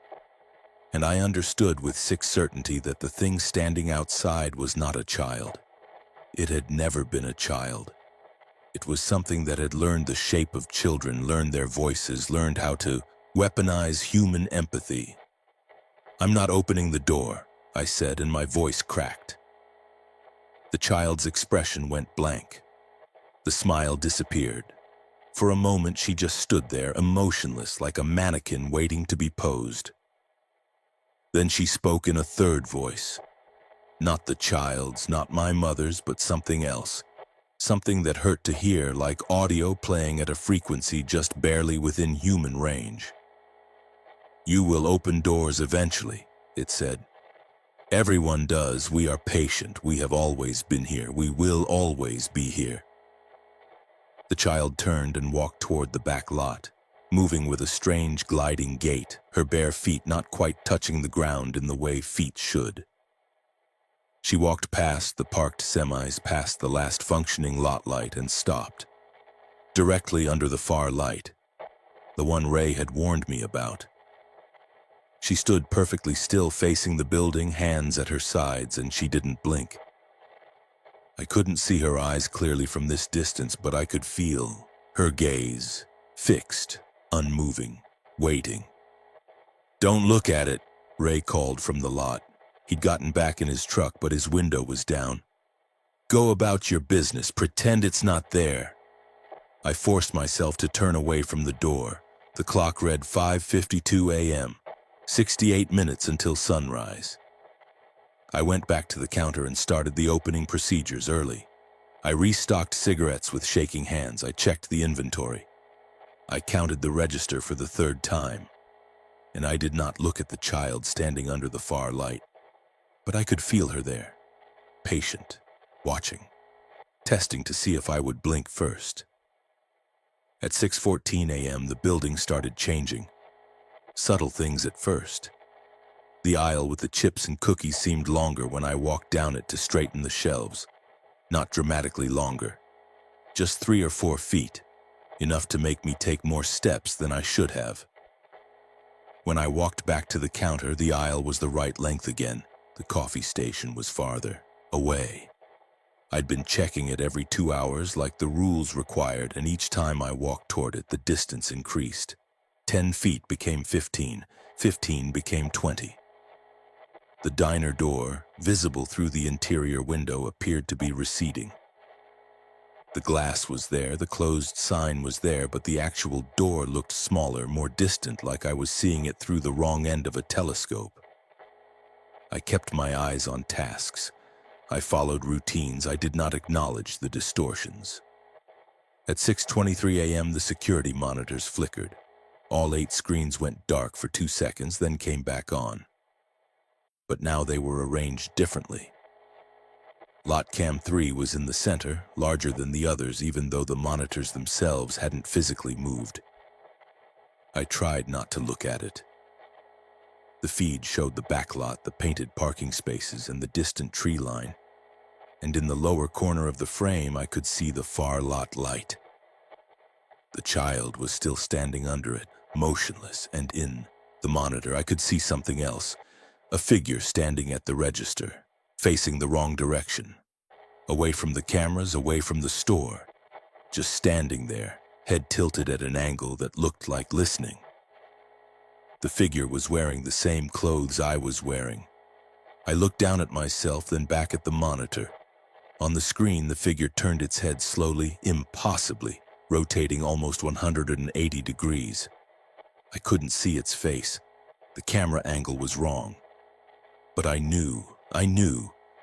And I understood with sick certainty that the thing standing outside was not a child. It had never been a child. It was something that had learned the shape of children, learned their voices, learned how to weaponize human empathy. "I'm not opening the door," I said, and my voice cracked. The child's expression went blank. The smile disappeared. For a moment, she just stood there, emotionless, like a mannequin waiting to be posed. Then she spoke in a third voice. Not the child's, not my mother's, but something else. Something that hurt to hear, like audio playing at a frequency just barely within human range. "You will open doors eventually," it said. "Everyone does. We are patient. We have always been here. We will always be here." The child turned and walked toward the back lot, moving with a strange gliding gait, her bare feet not quite touching the ground in the way feet should. She walked past the parked semis, past the last functioning lot light, and stopped. Directly under the far light, the one Ray had warned me about. She stood perfectly still facing the building, hands at her sides, and she didn't blink. I couldn't see her eyes clearly from this distance, but I could feel her gaze, fixed, unmoving, waiting. "Don't look at it," Ray called from the lot. He'd gotten back in his truck, but his window was down. "Go about your business. Pretend it's not there." I forced myself to turn away from the door. The clock read 5:52 a.m., 68 minutes until sunrise. I went back to the counter and started the opening procedures early. I restocked cigarettes with shaking hands. I checked the inventory. I counted the register for the third time. And I did not look at the child standing under the far light. But I could feel her there, patient, watching, testing to see if I would blink first. At 6:14 a.m., the building started changing. Subtle things at first. The aisle with the chips and cookies seemed longer when I walked down it to straighten the shelves. Not dramatically longer. Just 3 or 4 feet. Enough to make me take more steps than I should have. When I walked back to the counter, the aisle was the right length again. The coffee station was farther away. I'd been checking it every 2 hours like the rules required, and each time I walked toward it, the distance increased. 10 feet became 15, 15 became 20. The diner door, visible through the interior window, appeared to be receding. The glass was there, the closed sign was there, but the actual door looked smaller, more distant, like I was seeing it through the wrong end of a telescope. I kept my eyes on tasks. I followed routines. I did not acknowledge the distortions. At 6:23 a.m., the security monitors flickered. All 8 screens went dark for 2 seconds, then came back on. But now they were arranged differently. Lot Cam 3 was in the center, larger than the others, even though the monitors themselves hadn't physically moved. I tried not to look at it. The feed showed the back lot, the painted parking spaces, and the distant tree line. And in the lower corner of the frame, I could see the far lot light. The child was still standing under it, motionless, and in the monitor I could see something else. A figure standing at the register, facing the wrong direction. Away from the cameras, away from the store. Just standing there, head tilted at an angle that looked like listening. The figure was wearing the same clothes I was wearing. I looked down at myself, then back at the monitor. On the screen, the figure turned its head slowly, impossibly, rotating almost 180 degrees. I couldn't see its face. The camera angle was wrong. But I knew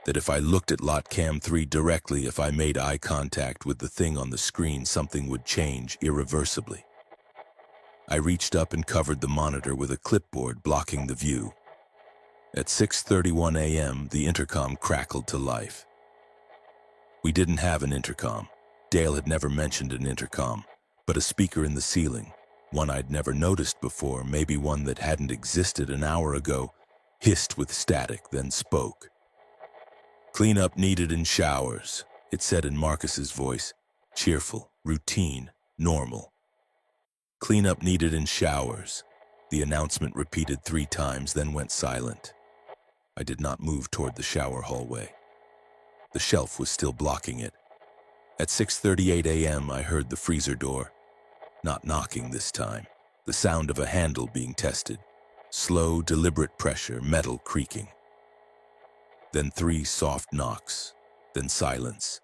that if I looked at Lot Cam 3 directly, if I made eye contact with the thing on the screen, something would change irreversibly. I reached up and covered the monitor with a clipboard, blocking the view. At 6:31 a.m., the intercom crackled to life. We didn't have an intercom. Dale had never mentioned an intercom, but a speaker in the ceiling, one I'd never noticed before, maybe one that hadn't existed an hour ago, hissed with static, then spoke. "Cleanup needed in showers," it said in Marcus's voice, cheerful, routine, normal. "Cleanup needed in showers." The announcement repeated 3 times, then went silent. I did not move toward the shower hallway. The shelf was still blocking it. At 6:38 a.m., I heard the freezer door. Not knocking this time. The sound of a handle being tested. Slow, deliberate pressure, metal creaking. Then 3 soft knocks. Then silence.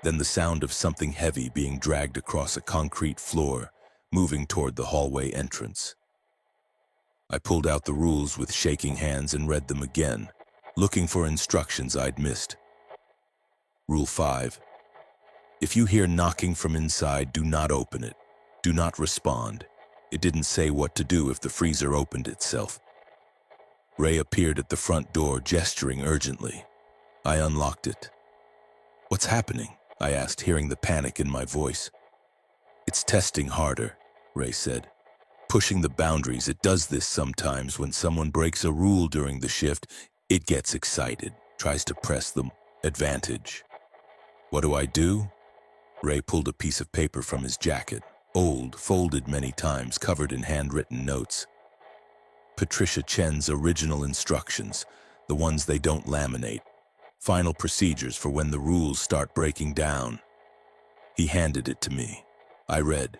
Then the sound of something heavy being dragged across a concrete floor, moving toward the hallway entrance. I pulled out the rules with shaking hands and read them again, looking for instructions I'd missed. Rule 5. If you hear knocking from inside, do not open it. Do not respond. It didn't say what to do if the freezer opened itself. Ray appeared at the front door, gesturing urgently. I unlocked it. "What's happening?" I asked, hearing the panic in my voice. "It's testing harder," Ray said. "Pushing the boundaries. It does this sometimes when someone breaks a rule during the shift. It gets excited, tries to press the advantage." "What do I do?" Ray pulled a piece of paper from his jacket, old, folded many times, covered in handwritten notes. Patricia Chen's original instructions, the ones they don't laminate. Final procedures for when the rules start breaking down. He handed it to me. I read.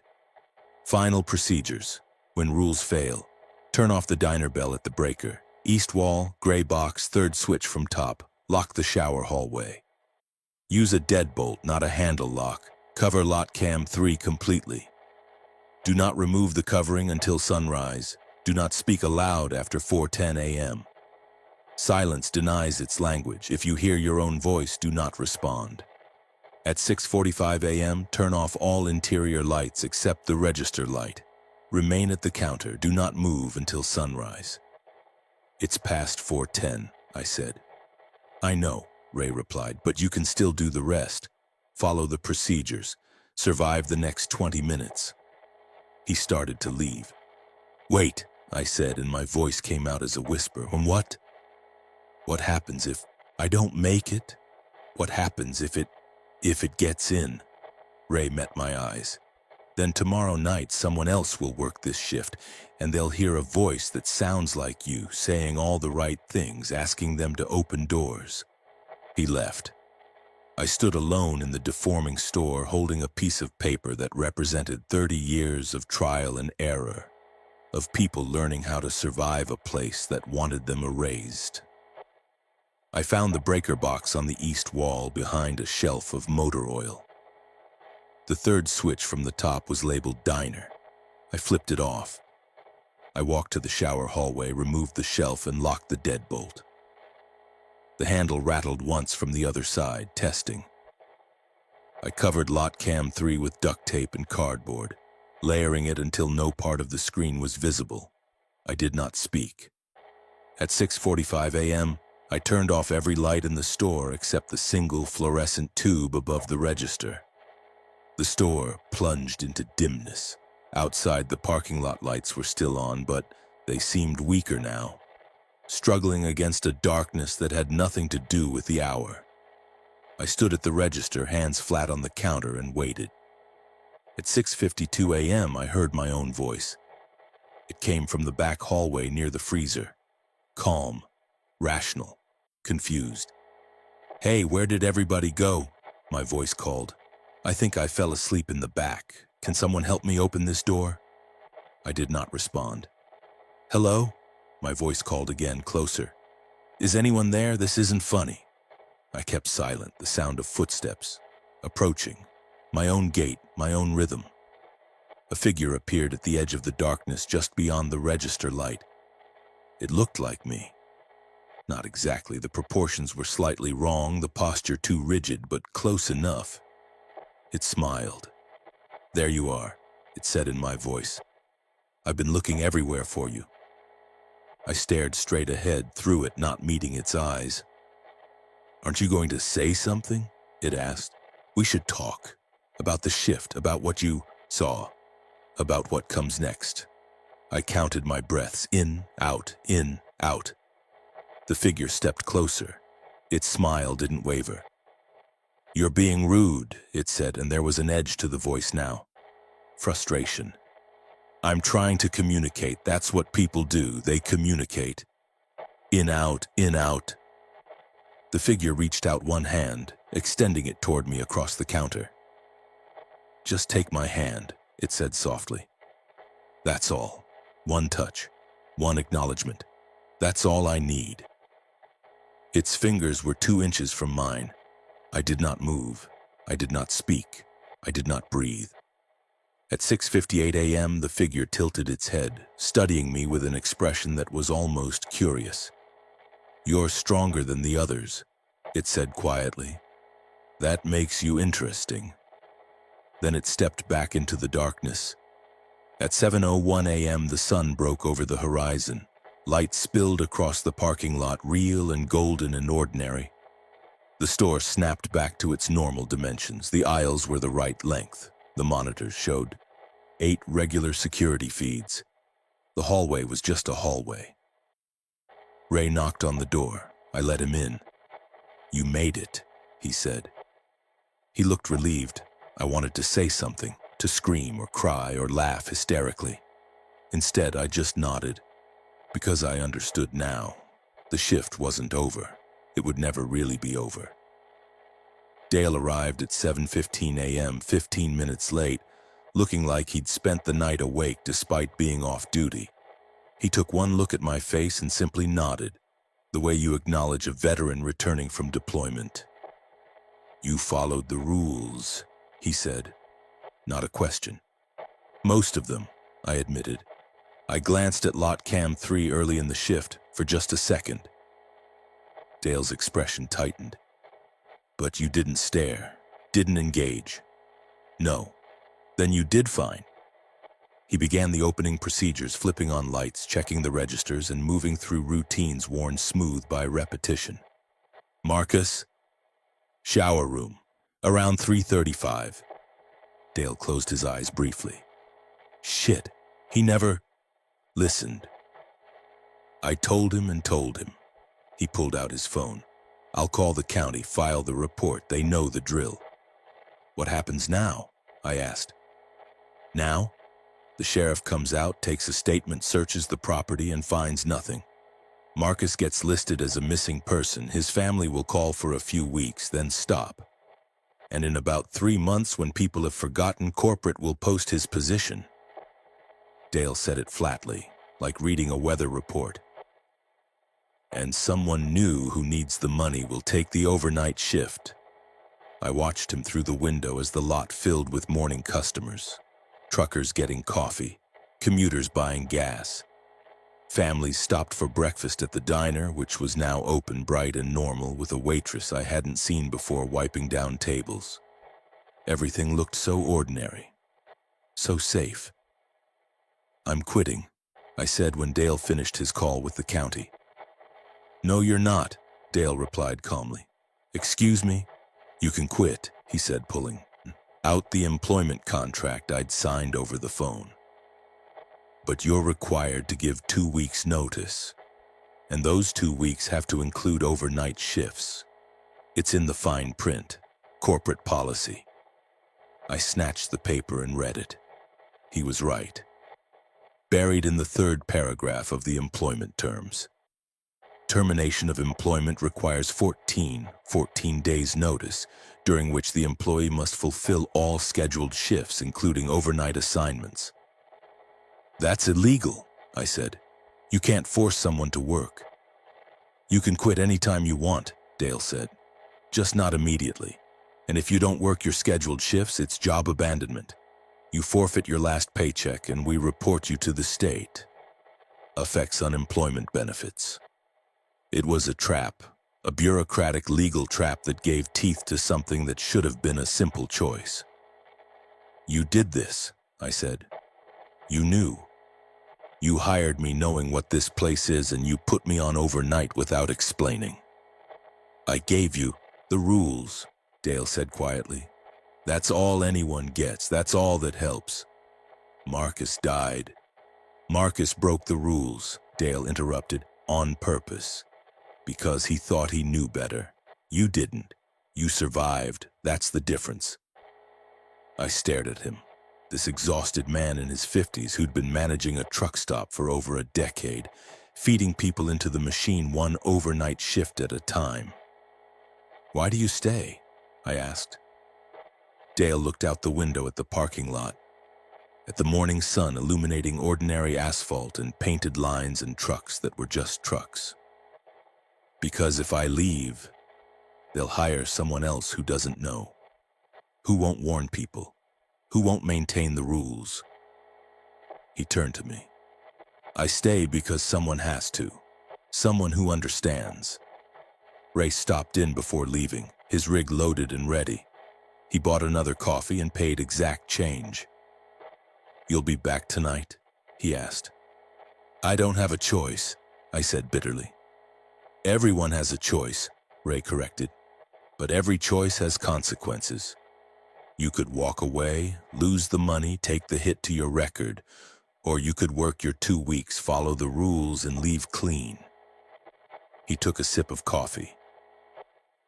"Final procedures. When rules fail, turn off the diner bell at the breaker. East wall, gray box, 3rd switch from top. Lock the shower hallway. Use a deadbolt, not a handle lock. Cover Lot Cam 3 completely. Do not remove the covering until sunrise. Do not speak aloud after 4:10 a.m. Silence denies its language. If you hear your own voice, do not respond. At 6:45 a.m., turn off all interior lights except the register light. Remain at the counter. Do not move until sunrise." "It's past 4:10, I said. "I know," Ray replied, "but you can still do the rest. Follow the procedures. Survive the next 20 minutes. He started to leave. "Wait," I said, and my voice came out as a whisper. "What? What happens if I don't make it? What happens if it gets in?" Ray met my eyes. Then tomorrow night someone else will work this shift, and they'll hear a voice that sounds like you, saying all the right things, asking them to open doors. He left. I stood alone in the deforming store, holding a piece of paper that represented 30 years of trial and error, of people learning how to survive a place that wanted them erased. I found the breaker box on the east wall behind a shelf of motor oil. The third switch from the top was labeled Diner. I flipped it off. I walked to the shower hallway, removed the shelf, and locked the deadbolt. The handle rattled once from the other side, testing. I covered lot cam 3 with duct tape and cardboard, layering it until no part of the screen was visible. I did not speak. At 6:45 a.m., I turned off every light in the store except the single fluorescent tube above the register. The store plunged into dimness. Outside, the parking lot lights were still on, but they seemed weaker now, struggling against a darkness that had nothing to do with the hour. I stood at the register, hands flat on the counter, and waited. At 6:52 a.m., I heard my own voice. It came from the back hallway near the freezer. Calm, rational, confused. "Hey, where did everybody go?" my voice called. "I think I fell asleep in the back. Can someone help me open this door?" I did not respond. "Hello?" my voice called again, closer. "Is anyone there? This isn't funny." I kept silent, the sound of footsteps, approaching, my own gait, my own rhythm. A figure appeared at the edge of the darkness just beyond the register light. It looked like me. Not exactly, the proportions were slightly wrong, the posture too rigid, but close enough. It smiled. "There you are," it said in my voice. "I've been looking everywhere for you." I stared straight ahead, through it, not meeting its eyes. "Aren't you going to say something?" it asked. "We should talk. About the shift, about what you saw, about what comes next." I counted my breaths, in, out, in, out. The figure stepped closer. Its smile didn't waver. "You're being rude," it said, and there was an edge to the voice now. Frustration. "I'm trying to communicate. That's what people do. They communicate. In, out, in, out." The figure reached out one hand, extending it toward me across the counter. "Just take my hand," it said softly. "That's all. One touch, one acknowledgement. That's all I need." Its fingers were 2 inches from mine. I did not move. I did not speak. I did not breathe. At 6:58 a.m., the figure tilted its head, studying me with an expression that was almost curious. "You're stronger than the others," it said quietly. "That makes you interesting." Then it stepped back into the darkness. At 7:01 a.m., the sun broke over the horizon. Light spilled across the parking lot, real and golden and ordinary. The store snapped back to its normal dimensions. The aisles were the right length. The monitors showed 8 regular security feeds. The hallway was just a hallway. Ray knocked on the door. I let him in. "You made it," he said. He looked relieved. I wanted to say something, to scream or cry or laugh hysterically. Instead, I just nodded, because I understood now. The shift wasn't over. It would never really be over. Dale arrived at 7:15 a.m., 15 minutes late, looking like he'd spent the night awake despite being off duty. He took one look at my face and simply nodded, the way you acknowledge a veteran returning from deployment. "You followed the rules," he said. Not a question. "Most of them," I admitted. I glanced at lot cam 3 early in the shift for just a second. Dale's expression tightened. "But you didn't stare, didn't engage." "No." "Then you did fine." He began the opening procedures, flipping on lights, checking the registers, and moving through routines worn smooth by repetition. "Marcus?" "Shower room. Around 3:35. Dale closed his eyes briefly. "Shit, he never listened." I told him and told him. He pulled out his phone. "I'll call the county, file the report. They know the drill." "What happens now?" I asked. Now, the sheriff comes out, takes a statement, searches the property, and finds nothing. Marcus gets listed as a missing person. His family will call for a few weeks, then stop. And in about 3 months, when people have forgotten, corporate will post his position. Dale said it flatly, like reading a weather report. And someone new who needs the money will take the overnight shift. I watched him through the window as the lot filled with morning customers. Truckers getting coffee, commuters buying gas. Families stopped for breakfast at the diner, which was now open, bright and normal, with a waitress I hadn't seen before wiping down tables. Everything looked so ordinary, so safe. "I'm quitting," I said when Dale finished his call with the county. "No, you're not," Dale replied calmly. "Excuse me? You can quit," he said, pulling out the employment contract I'd signed over the phone. "But you're required to give 2 weeks' notice, and those 2 weeks have to include overnight shifts. It's in the fine print, corporate policy." I snatched the paper and read it. He was right. Buried in the 3rd paragraph of the employment terms. Termination of employment requires 14 days' notice, during which the employee must fulfill all scheduled shifts, including overnight assignments. "That's illegal," I said. "You can't force someone to work." "You can quit anytime you want," Dale said. "Just not immediately. And if you don't work your scheduled shifts, it's job abandonment. You forfeit your last paycheck and we report you to the state. Affects unemployment benefits." It was a trap, a bureaucratic legal trap that gave teeth to something that should have been a simple choice. "You did this," I said. "You knew. You hired me knowing what this place is, and you put me on overnight without explaining." "I gave you the rules," Dale said quietly. "That's all anyone gets. That's all that helps." "Marcus died." "Marcus broke the rules," Dale interrupted, "on purpose. Because he thought he knew better. You didn't. You survived. That's the difference." I stared at him. This exhausted man in his 50s who'd been managing a truck stop for over a decade, feeding people into the machine one overnight shift at a time. "Why do you stay?" I asked. Dale looked out the window at the parking lot, at the morning sun illuminating ordinary asphalt and painted lines and trucks that were just trucks. "Because if I leave, they'll hire someone else who doesn't know, who won't warn people, who won't maintain the rules." He turned to me. "I stay because someone has to, someone who understands." Ray stopped in before leaving, his rig loaded and ready. He bought another coffee and paid exact change. "You'll be back tonight?" he asked. "I don't have a choice," I said bitterly. "Everyone has a choice," Ray corrected. "But every choice has consequences. You could walk away, lose the money, take the hit to your record, or you could work your 2 weeks, follow the rules, and leave clean." He took a sip of coffee.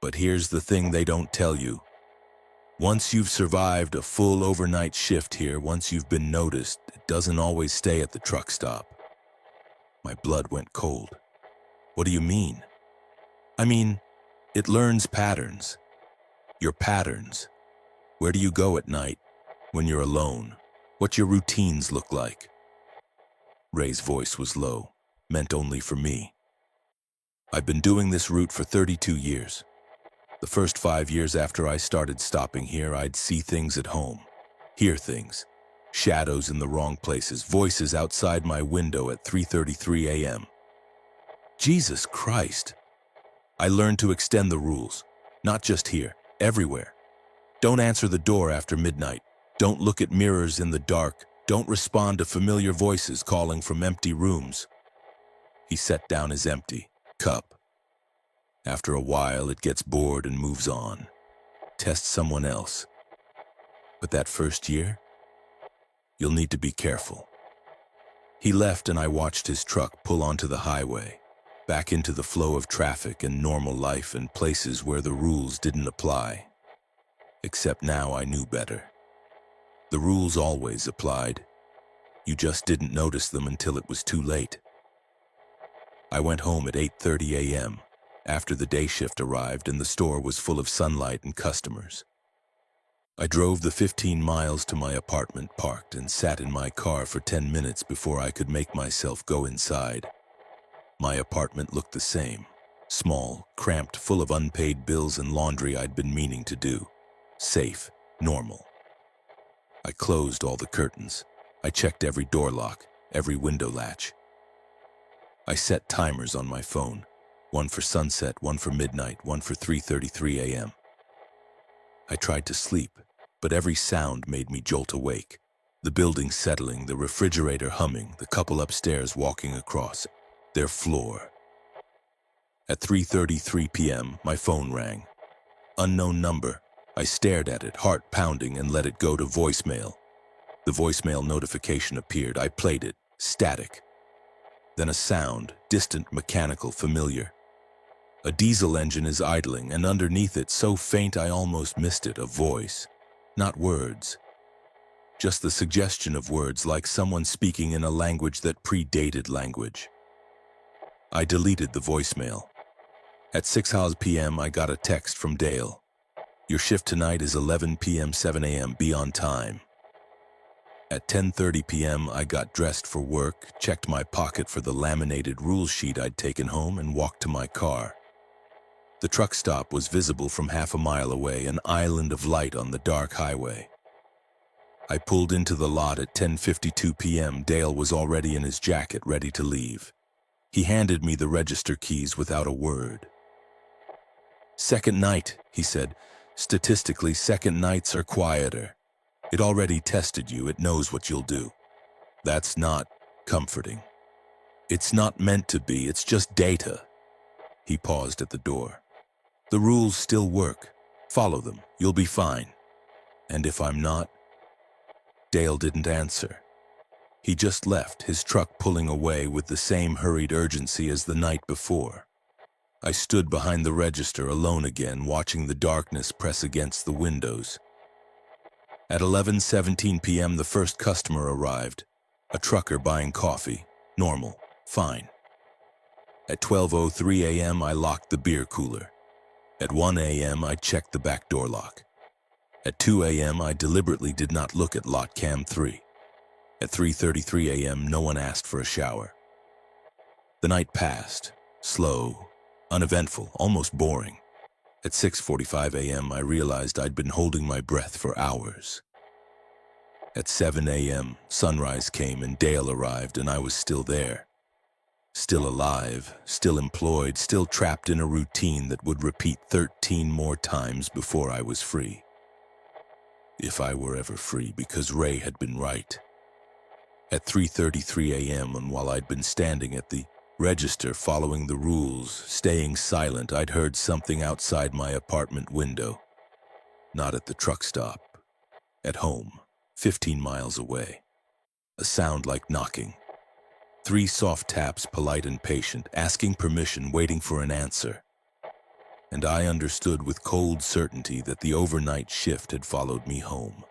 "But here's the thing they don't tell you. Once you've survived a full overnight shift here, once you've been noticed, it doesn't always stay at the truck stop." My blood went cold. "What do you mean?" "I mean, it learns patterns. Your patterns. Where do you go at night, when you're alone? What your routines look like." Ray's voice was low, meant only for me. "I've been doing this route for 32 years. The first 5 years after I started stopping here, I'd see things at home, hear things, shadows in the wrong places, voices outside my window at 3:33 a.m. Jesus Christ! I learned to extend the rules, not just here, everywhere. Don't answer the door after midnight. Don't look at mirrors in the dark. Don't respond to familiar voices calling from empty rooms." He set down his empty cup. "After a while, it gets bored and moves on. Test someone else. But that first year, you'll need to be careful." He left and I watched his truck pull onto the highway, back into the flow of traffic and normal life in places where the rules didn't apply. Except now I knew better. The rules always applied. You just didn't notice them until it was too late. I went home at 8:30 a.m. after the day shift arrived and the store was full of sunlight and customers. I drove the 15 miles to my apartment, parked, and sat in my car for 10 minutes before I could make myself go inside. My apartment looked the same. Small, cramped, full of unpaid bills and laundry I'd been meaning to do. Safe, normal. I closed all the curtains. I checked every door lock, every window latch. I set timers on my phone, one for sunset, one for midnight, one for 3:33 a.m. I tried to sleep, but every sound made me jolt awake. The building settling, the refrigerator humming, the couple upstairs walking across their floor. At 3:33 p.m., my phone rang. Unknown number. I stared at it, heart pounding, and let it go to voicemail. The voicemail notification appeared. I played it, static. Then a sound, distant, mechanical, familiar. A diesel engine is idling, and underneath it, so faint I almost missed it, a voice. Not words. Just the suggestion of words, like someone speaking in a language that predated language. I deleted the voicemail. At 6 p.m. I got a text from Dale. Your shift tonight is 11 p.m. 7 a.m. Be on time. At 10:30 p.m. I got dressed for work, checked my pocket for the laminated rule sheet I'd taken home, and walked to my car. The truck stop was visible from half a mile away, an island of light on the dark highway. I pulled into the lot at 10:52 p.m. Dale was already in his jacket, ready to leave. He handed me the register keys without a word. Second night, he said. Statistically, second nights are quieter. It already tested you, it knows what you'll do. That's not comforting. It's not meant to be, it's just data. He paused at the door. The rules still work. Follow them, you'll be fine. And if I'm not? Dale didn't answer. He just left, his truck pulling away with the same hurried urgency as the night before. I stood behind the register alone again, watching the darkness press against the windows. At 11:17 p.m. the first customer arrived. A trucker buying coffee. Normal. Fine. At 12:03 a.m. I locked the beer cooler. At 1 a.m. I checked the back door lock. At 2 a.m. I deliberately did not look at lot cam 3. At 3:33 a.m. no one asked for a shower. The night passed. Slow. Uneventful, almost boring. At 6:45 a.m. I realized I'd been holding my breath for hours. At 7 a.m. sunrise came and Dale arrived, and I was still there. Still alive, still employed, still trapped in a routine that would repeat 13 more times before I was free. If I were ever free, because Ray had been right. At 3:33 a.m. and while I'd been standing at the register following the rules, staying silent, I'd heard something outside my apartment window. Not at the truck stop. At home, 15 miles away. A sound like knocking. 3 soft taps, polite and patient, asking permission, waiting for an answer. And I understood with cold certainty that the overnight shift had followed me home.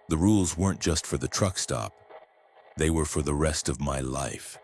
The rules weren't just for the truck stop. They were for the rest of my life.